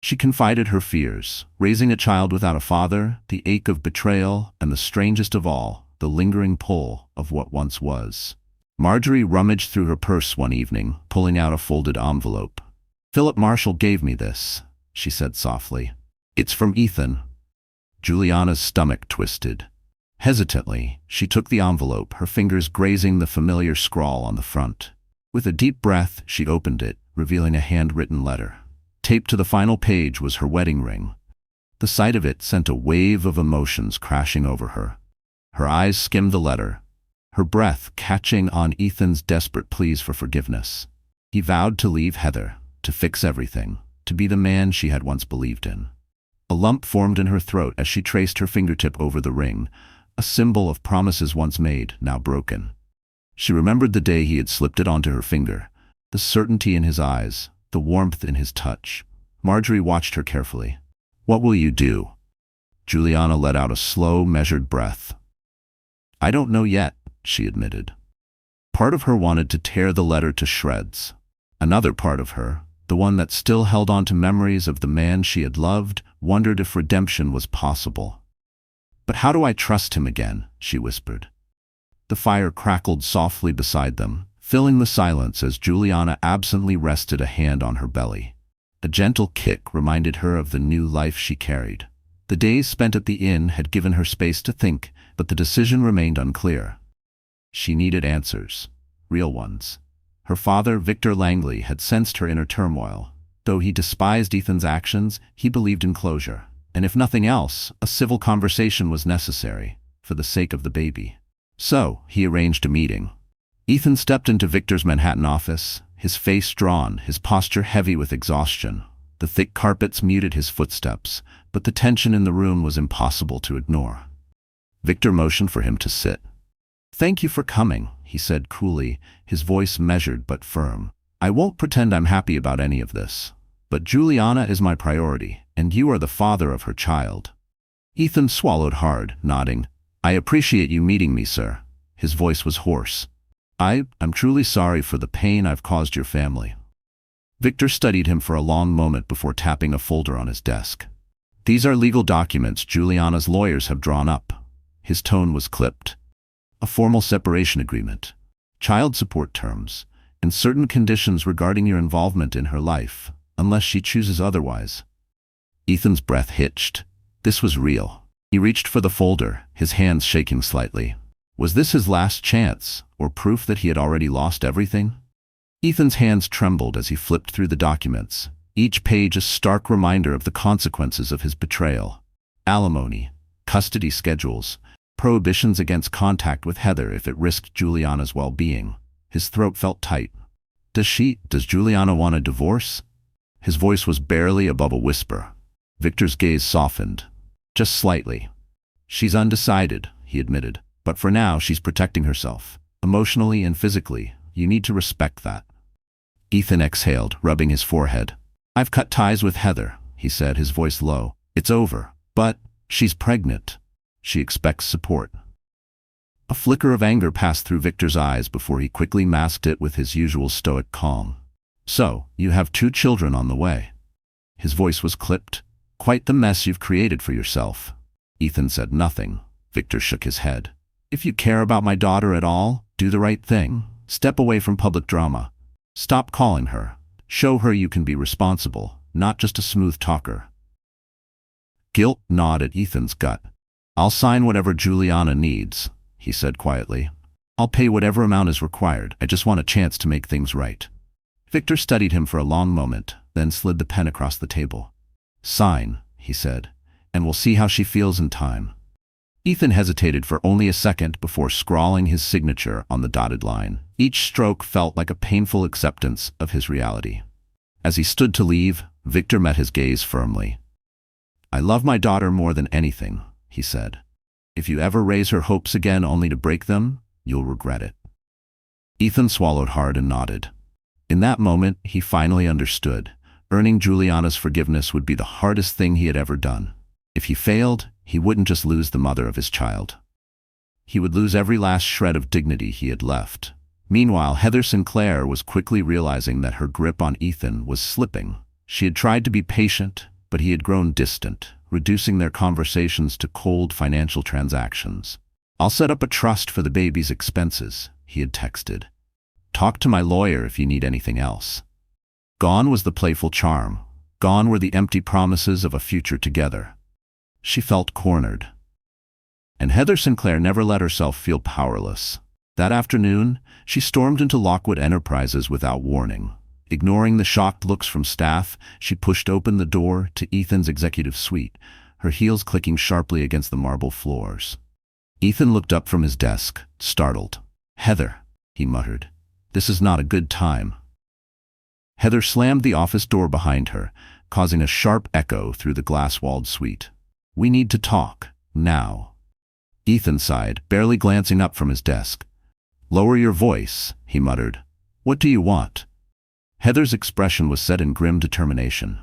She confided her fears, raising a child without a father, the ache of betrayal, and the strangest of all, the lingering pull of what once was. Marjorie rummaged through her purse one evening, pulling out a folded envelope. Philip Marshall gave me this, she said softly. It's from Ethan. Juliana's stomach twisted. Hesitantly, she took the envelope, her fingers grazing the familiar scrawl on the front. With a deep breath, she opened it, revealing a handwritten letter. Taped to the final page was her wedding ring. The sight of it sent a wave of emotions crashing over her. Her eyes skimmed the letter, her breath catching on Ethan's desperate pleas for forgiveness. He vowed to leave Heather, to fix everything, to be the man she had once believed in. A lump formed in her throat as she traced her fingertip over the ring, a symbol of promises once made, now broken. She remembered the day he had slipped it onto her finger, the certainty in his eyes, the warmth in his touch. Marjorie watched her carefully. What will you do? Juliana let out a slow, measured breath. I don't know yet, she admitted. Part of her wanted to tear the letter to shreds. Another part of her, the one that still held on to memories of the man she had loved, wondered if redemption was possible. But how do I trust him again? She whispered. The fire crackled softly beside them, filling the silence as Juliana absently rested a hand on her belly. A gentle kick reminded her of the new life she carried. The days spent at the inn had given her space to think, but the decision remained unclear. She needed answers, real ones. Her father, Victor Langley, had sensed her inner turmoil. Though he despised Ethan's actions, he believed in closure. And if nothing else, a civil conversation was necessary, for the sake of the baby. So, he arranged a meeting. Ethan stepped into Victor's Manhattan office, his face drawn, his posture heavy with exhaustion. The thick carpets muted his footsteps, but the tension in the room was impossible to ignore. Victor motioned for him to sit. Thank you for coming, he said coolly, his voice measured but firm. I won't pretend I'm happy about any of this. But Juliana is my priority, and you are the father of her child. Ethan swallowed hard, nodding. I appreciate you meeting me, sir. His voice was hoarse. I'm truly sorry for the pain I've caused your family. Victor studied him for a long moment before tapping a folder on his desk. These are legal documents Juliana's lawyers have drawn up. His tone was clipped. A formal separation agreement, child support terms, and certain conditions regarding your involvement in her life, unless she chooses otherwise. Ethan's breath hitched. This was real. He reached for the folder, his hands shaking slightly. Was this his last chance, or proof that he had already lost everything? Ethan's hands trembled as he flipped through the documents, each page a stark reminder of the consequences of his betrayal. Alimony, custody schedules, prohibitions against contact with Heather if it risked Juliana's well-being. His throat felt tight. Does Juliana want a divorce? His voice was barely above a whisper. Victor's gaze softened. Just slightly. She's undecided, he admitted, but for now she's protecting herself. Emotionally and physically, you need to respect that. Ethan exhaled, rubbing his forehead. I've cut ties with Heather, he said, his voice low. It's over. But she's pregnant. She expects support. A flicker of anger passed through Victor's eyes before he quickly masked it with his usual stoic calm. So, you have 2 children on the way. His voice was clipped. Quite the mess you've created for yourself. Ethan said nothing. Victor shook his head. If you care about my daughter at all, do the right thing. Step away from public drama. Stop calling her. Show her you can be responsible, not just a smooth talker. Guilt gnawed at Ethan's gut. I'll sign whatever Juliana needs, he said quietly. I'll pay whatever amount is required. I just want a chance to make things right. Victor studied him for a long moment, then slid the pen across the table. Sign, he said, and we'll see how she feels in time. Ethan hesitated for only a second before scrawling his signature on the dotted line. Each stroke felt like a painful acceptance of his reality. As he stood to leave, Victor met his gaze firmly. I love my daughter more than anything, he said. If you ever raise her hopes again only to break them, you'll regret it. Ethan swallowed hard and nodded. In that moment, he finally understood. Earning Juliana's forgiveness would be the hardest thing he had ever done. If he failed, he wouldn't just lose the mother of his child. He would lose every last shred of dignity he had left. Meanwhile, Heather Sinclair was quickly realizing that her grip on Ethan was slipping. She had tried to be patient, but he had grown distant, reducing their conversations to cold financial transactions. I'll set up a trust for the baby's expenses, he had texted. Talk to my lawyer if you need anything else. Gone was the playful charm. Gone were the empty promises of a future together. She felt cornered. And Heather Sinclair never let herself feel powerless. That afternoon, she stormed into Lockwood Enterprises without warning. Ignoring the shocked looks from staff, she pushed open the door to Ethan's executive suite, her heels clicking sharply against the marble floors. Ethan looked up from his desk, startled. Heather, he muttered. This is not a good time. Heather slammed the office door behind her, causing a sharp echo through the glass-walled suite. We need to talk, now. Ethan sighed, barely glancing up from his desk. Lower your voice, he muttered. What do you want? Heather's expression was set in grim determination.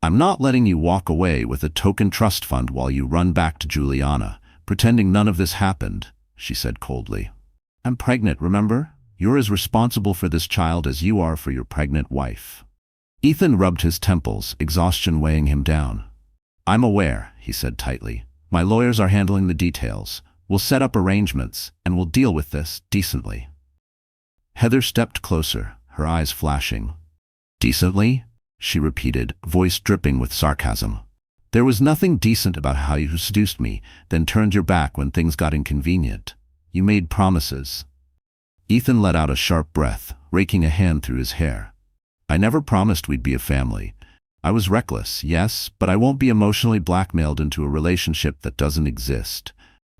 I'm not letting you walk away with a token trust fund while you run back to Juliana, pretending none of this happened, she said coldly. I'm pregnant, remember? You're as responsible for this child as you are for your pregnant wife. Ethan rubbed his temples, exhaustion weighing him down. I'm aware, he said tightly. My lawyers are handling the details. We'll set up arrangements, and we'll deal with this decently. Heather stepped closer, her eyes flashing. Decently? She repeated, voice dripping with sarcasm. There was nothing decent about how you seduced me, then turned your back when things got inconvenient. You made promises. Ethan let out a sharp breath, raking a hand through his hair. I never promised we'd be a family. I was reckless, yes, but I won't be emotionally blackmailed into a relationship that doesn't exist.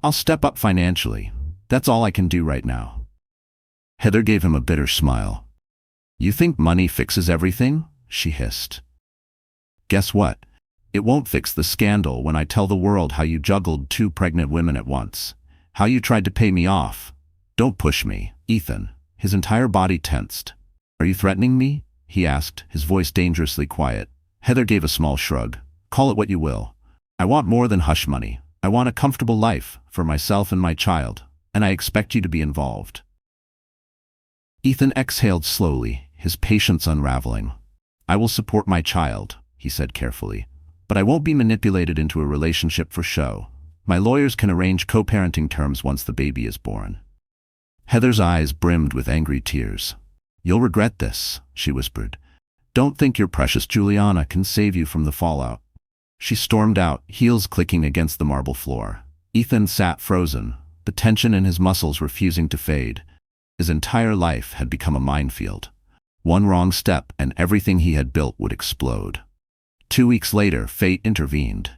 I'll step up financially. That's all I can do right now. Heather gave him a bitter smile. You think money fixes everything? She hissed. Guess what? It won't fix the scandal when I tell the world how you juggled 2 pregnant women at once. How you tried to pay me off. Don't push me, Ethan. His entire body tensed. Are you threatening me? He asked, his voice dangerously quiet. Heather gave a small shrug. Call it what you will. I want more than hush money. I want a comfortable life for myself and my child, and I expect you to be involved. Ethan exhaled slowly, his patience unraveling. I will support my child, he said carefully, but I won't be manipulated into a relationship for show. My lawyers can arrange co-parenting terms once the baby is born. Heather's eyes brimmed with angry tears. "You'll regret this," she whispered. "Don't think your precious Juliana can save you from the fallout." She stormed out, heels clicking against the marble floor. Ethan sat frozen, the tension in his muscles refusing to fade. His entire life had become a minefield. One wrong step and everything he had built would explode. 2 weeks later, fate intervened.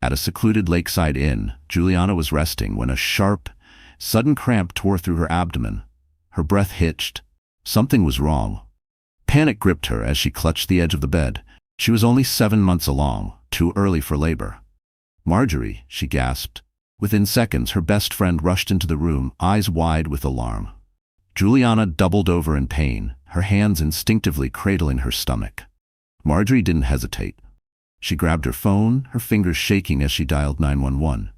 At a secluded lakeside inn, Juliana was resting when a sharp, sudden cramp tore through her abdomen. Her breath hitched. Something was wrong. Panic gripped her as she clutched the edge of the bed. She was only 7 months along, too early for labor. "Marjorie," she gasped. Within seconds, her best friend rushed into the room, eyes wide with alarm. Juliana doubled over in pain, her hands instinctively cradling her stomach. Marjorie didn't hesitate. She grabbed her phone, her fingers shaking as she dialed 911.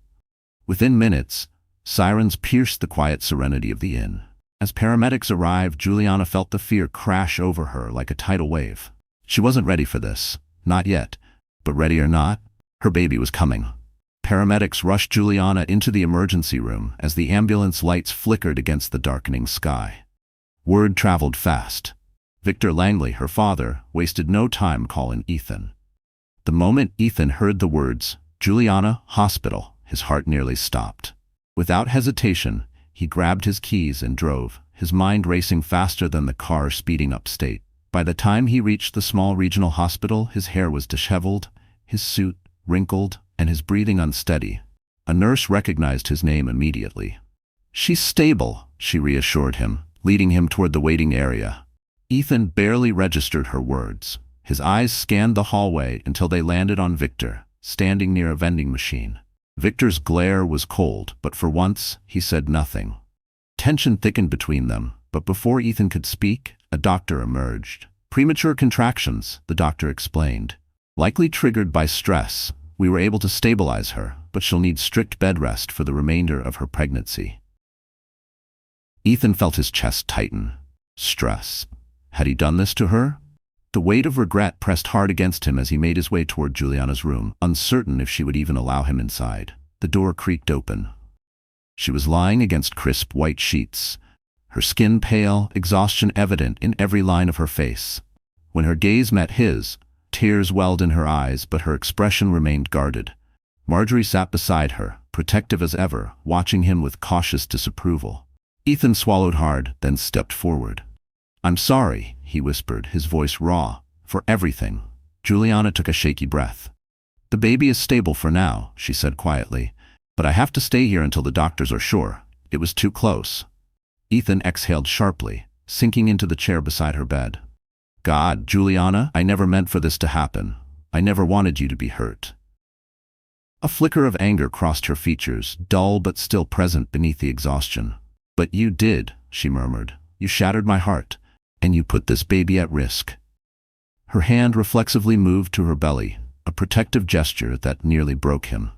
Within minutes, sirens pierced the quiet serenity of the inn. As paramedics arrived, Juliana felt the fear crash over her like a tidal wave. She wasn't ready for this, not yet, but ready or not, her baby was coming. Paramedics rushed Juliana into the emergency room as the ambulance lights flickered against the darkening sky. Word traveled fast. Victor Langley, her father, wasted no time calling Ethan. The moment Ethan heard the words, "Juliana, hospital," his heart nearly stopped. Without hesitation, he grabbed his keys and drove, his mind racing faster than the car speeding upstate. By the time he reached the small regional hospital, his hair was disheveled, his suit wrinkled, and his breathing unsteady. A nurse recognized his name immediately. "She's stable," she reassured him, leading him toward the waiting area. Ethan barely registered her words. His eyes scanned the hallway until they landed on Victor, standing near a vending machine. Victor's glare was cold, but for once, he said nothing. Tension thickened between them, but before Ethan could speak, a doctor emerged. "Premature contractions," the doctor explained. "Likely triggered by stress. We were able to stabilize her, but she'll need strict bed rest for the remainder of her pregnancy." Ethan felt his chest tighten. Stress. Had he done this to her? The weight of regret pressed hard against him as he made his way toward Juliana's room, uncertain if she would even allow him inside. The door creaked open. She was lying against crisp white sheets, her skin pale, exhaustion evident in every line of her face. When her gaze met his, tears welled in her eyes, but her expression remained guarded. Marjorie sat beside her, protective as ever, watching him with cautious disapproval. Ethan swallowed hard, then stepped forward. "I'm sorry," he whispered, his voice raw, "for everything." Juliana took a shaky breath. "The baby is stable for now," she said quietly, "but I have to stay here until the doctors are sure. It was too close." Ethan exhaled sharply, sinking into the chair beside her bed. "God, Juliana, I never meant for this to happen. I never wanted you to be hurt." A flicker of anger crossed her features, dull but still present beneath the exhaustion. "But you did," she murmured. "You shattered my heart, and you put this baby at risk." Her hand reflexively moved to her belly, a protective gesture that nearly broke him.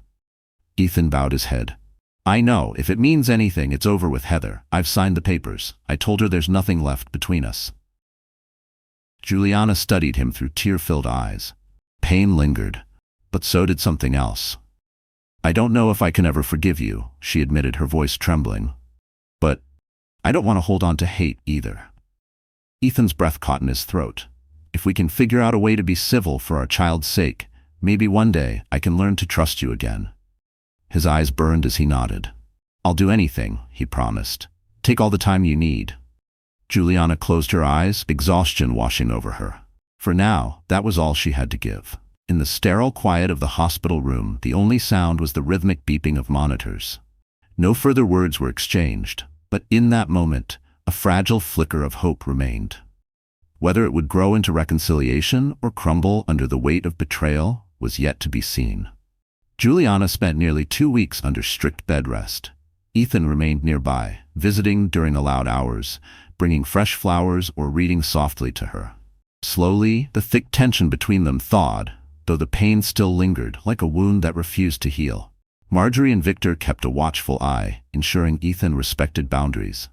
Ethan bowed his head. "I know, if it means anything, it's over with Heather. I've signed the papers. I told her there's nothing left between us." Juliana studied him through tear-filled eyes. Pain lingered, but so did something else. "I don't know if I can ever forgive you," she admitted, her voice trembling. "But I don't want to hold on to hate either." Ethan's breath caught in his throat. "If we can figure out a way to be civil for our child's sake, maybe one day I can learn to trust you again." His eyes burned as he nodded. "I'll do anything," he promised. "Take all the time you need." Juliana closed her eyes, exhaustion washing over her. For now, that was all she had to give. In the sterile quiet of the hospital room, the only sound was the rhythmic beeping of monitors. No further words were exchanged, but in that moment, a fragile flicker of hope remained. Whether it would grow into reconciliation or crumble under the weight of betrayal was yet to be seen. Juliana spent nearly 2 weeks under strict bed rest. Ethan remained nearby, visiting during allowed hours, bringing fresh flowers or reading softly to her. Slowly, the thick tension between them thawed, though the pain still lingered like a wound that refused to heal. Marjorie and Victor kept a watchful eye, ensuring Ethan respected boundaries.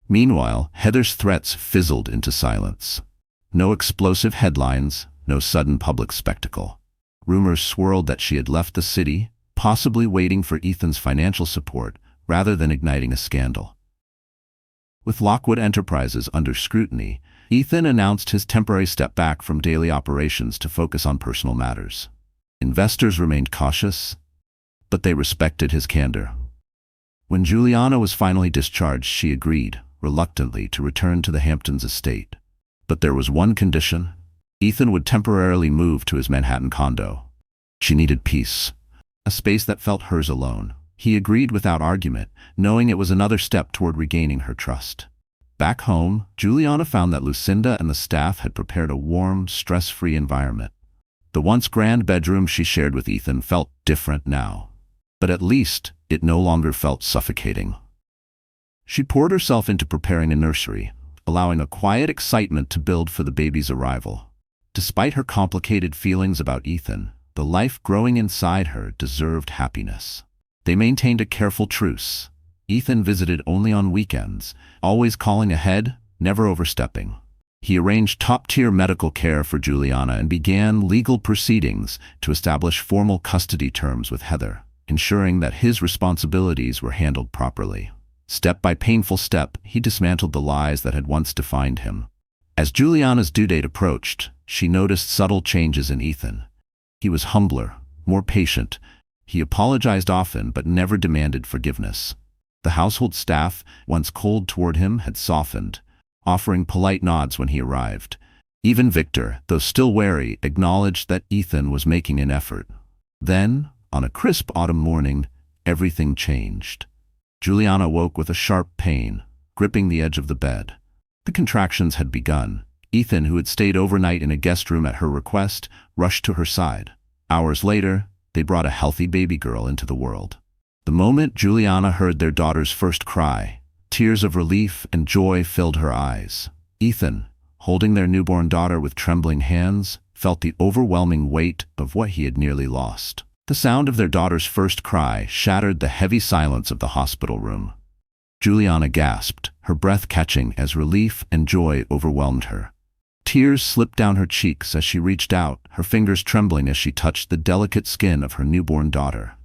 Meanwhile, Heather's threats fizzled into silence. No explosive headlines, no sudden public spectacle. Rumors swirled that she had left the city, possibly waiting for Ethan's financial support rather than igniting a scandal. With Lockwood Enterprises under scrutiny, Ethan announced his temporary step back from daily operations to focus on personal matters. Investors remained cautious, but they respected his candor. When Juliana was finally discharged, she agreed, reluctantly, to return to the Hamptons estate. But there was one condition. Ethan would temporarily move to his Manhattan condo. She needed peace, a space that felt hers alone. He agreed without argument, knowing it was another step toward regaining her trust. Back home, Juliana found that Lucinda and the staff had prepared a warm, stress-free environment. The once grand bedroom she shared with Ethan felt different now, but at least it no longer felt suffocating. She poured herself into preparing a nursery, allowing a quiet excitement to build for the baby's arrival. Despite her complicated feelings about Ethan, the life growing inside her deserved happiness. They maintained a careful truce. Ethan visited only on weekends, always calling ahead, never overstepping. He arranged top-tier medical care for Juliana and began legal proceedings to establish formal custody terms with Heather, ensuring that his responsibilities were handled properly. Step by painful step, he dismantled the lies that had once defined him. As Juliana's due date approached, she noticed subtle changes in Ethan. He was humbler, more patient. He apologized often but never demanded forgiveness. The household staff, once cold toward him, had softened, offering polite nods when he arrived. Even Victor, though still wary, acknowledged that Ethan was making an effort. Then, on a crisp autumn morning, everything changed. Juliana woke with a sharp pain, gripping the edge of the bed. The contractions had begun. Ethan, who had stayed overnight in a guest room at her request, rushed to her side. Hours later, they brought a healthy baby girl into the world. The moment Juliana heard their daughter's first cry, tears of relief and joy filled her eyes. Ethan, holding their newborn daughter with trembling hands, felt the overwhelming weight of what he had nearly lost. The sound of their daughter's first cry shattered the heavy silence of the hospital room. Juliana gasped, her breath catching as relief and joy overwhelmed her. Tears slipped down her cheeks as she reached out, her fingers trembling as she touched the delicate skin of her newborn daughter.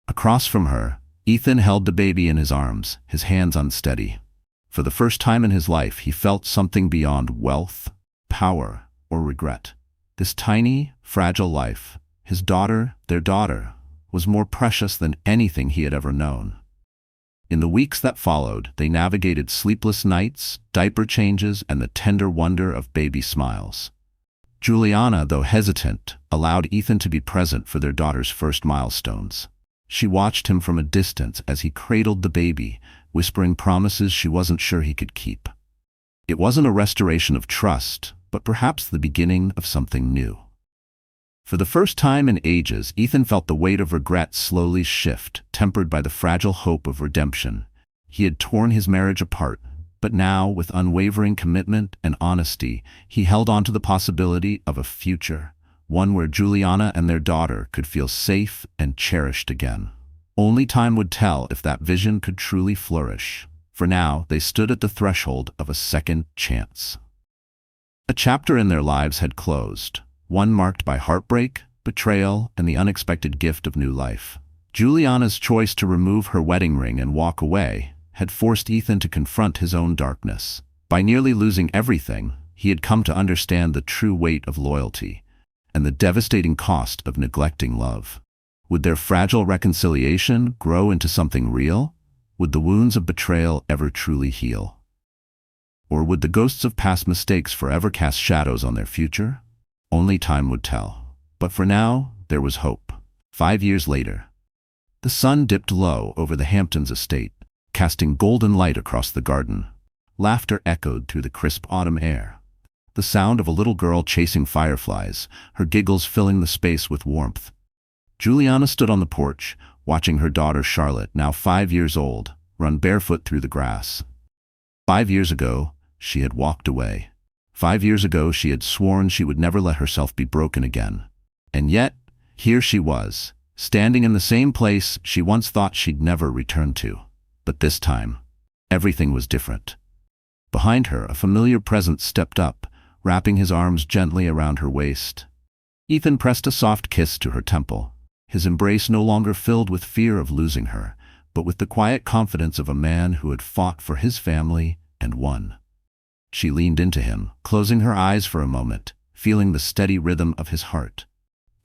Across from her, Ethan held the baby in his arms, his hands unsteady. For the first time in his life, he felt something beyond wealth, power, or regret. This tiny, fragile life, his daughter, their daughter, was more precious than anything he had ever known. In the weeks that followed, they navigated sleepless nights, diaper changes, and the tender wonder of baby smiles. Juliana, though hesitant, allowed Ethan to be present for their daughter's first milestones. She watched him from a distance as he cradled the baby, whispering promises she wasn't sure he could keep. It wasn't a restoration of trust, but perhaps the beginning of something new. For the first time in ages, Ethan felt the weight of regret slowly shift, tempered by the fragile hope of redemption. He had torn his marriage apart, but now, with unwavering commitment and honesty, he held on to the possibility of a future, one where Juliana and their daughter could feel safe and cherished again. Only time would tell if that vision could truly flourish. For now, they stood at the threshold of a second chance. A chapter in their lives had closed, one marked by heartbreak, betrayal, and the unexpected gift of new life. Juliana's choice to remove her wedding ring and walk away had forced Ethan to confront his own darkness. By nearly losing everything, he had come to understand the true weight of loyalty and the devastating cost of neglecting love. Would their fragile reconciliation grow into something real? Would the wounds of betrayal ever truly heal? Or would the ghosts of past mistakes forever cast shadows on their future? Only time would tell. But for now, there was hope. 5 years later, the sun dipped low over the Hamptons estate, casting golden light across the garden. Laughter echoed through the crisp autumn air. The sound of a little girl chasing fireflies, her giggles filling the space with warmth. Juliana stood on the porch, watching her daughter Charlotte, now 5 years old, run barefoot through the grass. 5 years ago, she had walked away. 5 years ago, she had sworn she would never let herself be broken again. And yet, here she was, standing in the same place she once thought she'd never return to. But this time, everything was different. Behind her, a familiar presence stepped up, wrapping his arms gently around her waist. Ethan pressed a soft kiss to her temple, his embrace no longer filled with fear of losing her, but with the quiet confidence of a man who had fought for his family and won. She leaned into him, closing her eyes for a moment, feeling the steady rhythm of his heart.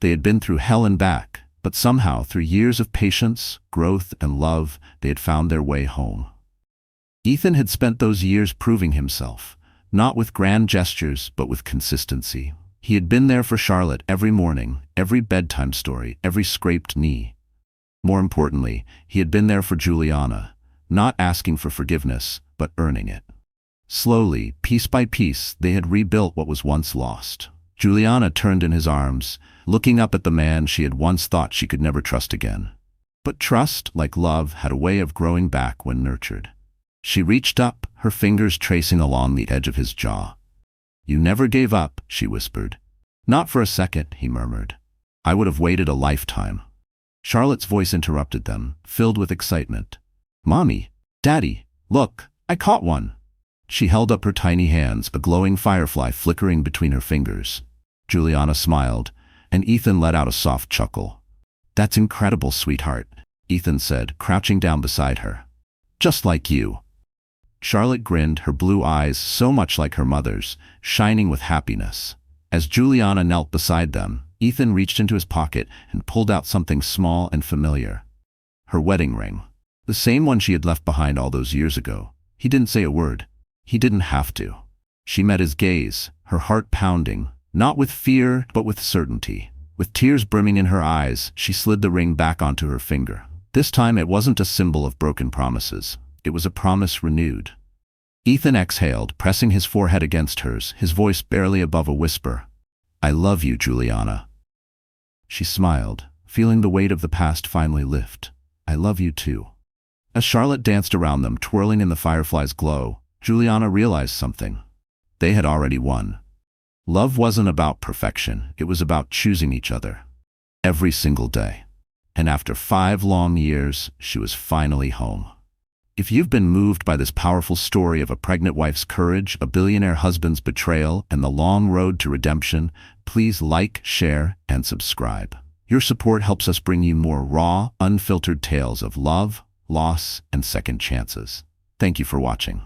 They had been through hell and back, but somehow, through years of patience, growth, and love, they had found their way home. Ethan had spent those years proving himself, not with grand gestures, but with consistency. He had been there for Charlotte every morning, every bedtime story, every scraped knee. More importantly, he had been there for Juliana, not asking for forgiveness, but earning it. Slowly, piece by piece, they had rebuilt what was once lost. Juliana turned in his arms, looking up at the man she had once thought she could never trust again. But trust, like love, had a way of growing back when nurtured. She reached up, her fingers tracing along the edge of his jaw. "You never gave up," she whispered. "Not for a second," he murmured. "I would have waited a lifetime." Charlotte's voice interrupted them, filled with excitement. "Mommy! Daddy! Look! I caught one!" She held up her tiny hands, a glowing firefly flickering between her fingers. Juliana smiled, and Ethan let out a soft chuckle. "That's incredible, sweetheart," Ethan said, crouching down beside her. "Just like you." Charlotte grinned, her blue eyes so much like her mother's, shining with happiness. As Juliana knelt beside them, Ethan reached into his pocket and pulled out something small and familiar. Her wedding ring. The same one she had left behind all those years ago. He didn't say a word. He didn't have to. She met his gaze, her heart pounding, not with fear, but with certainty. With tears brimming in her eyes, she slid the ring back onto her finger. This time it wasn't a symbol of broken promises. It was a promise renewed. Ethan exhaled, pressing his forehead against hers, his voice barely above a whisper. "I love you, Juliana." She smiled, feeling the weight of the past finally lift. "I love you too." As Charlotte danced around them, twirling in the firefly's glow, Juliana realized something. They had already won. Love wasn't about perfection, it was about choosing each other. Every single day. And after 5 long years, she was finally home. If you've been moved by this powerful story of a pregnant wife's courage, a billionaire husband's betrayal, and the long road to redemption, please like, share, and subscribe. Your support helps us bring you more raw, unfiltered tales of love, loss, and second chances. Thank you for watching.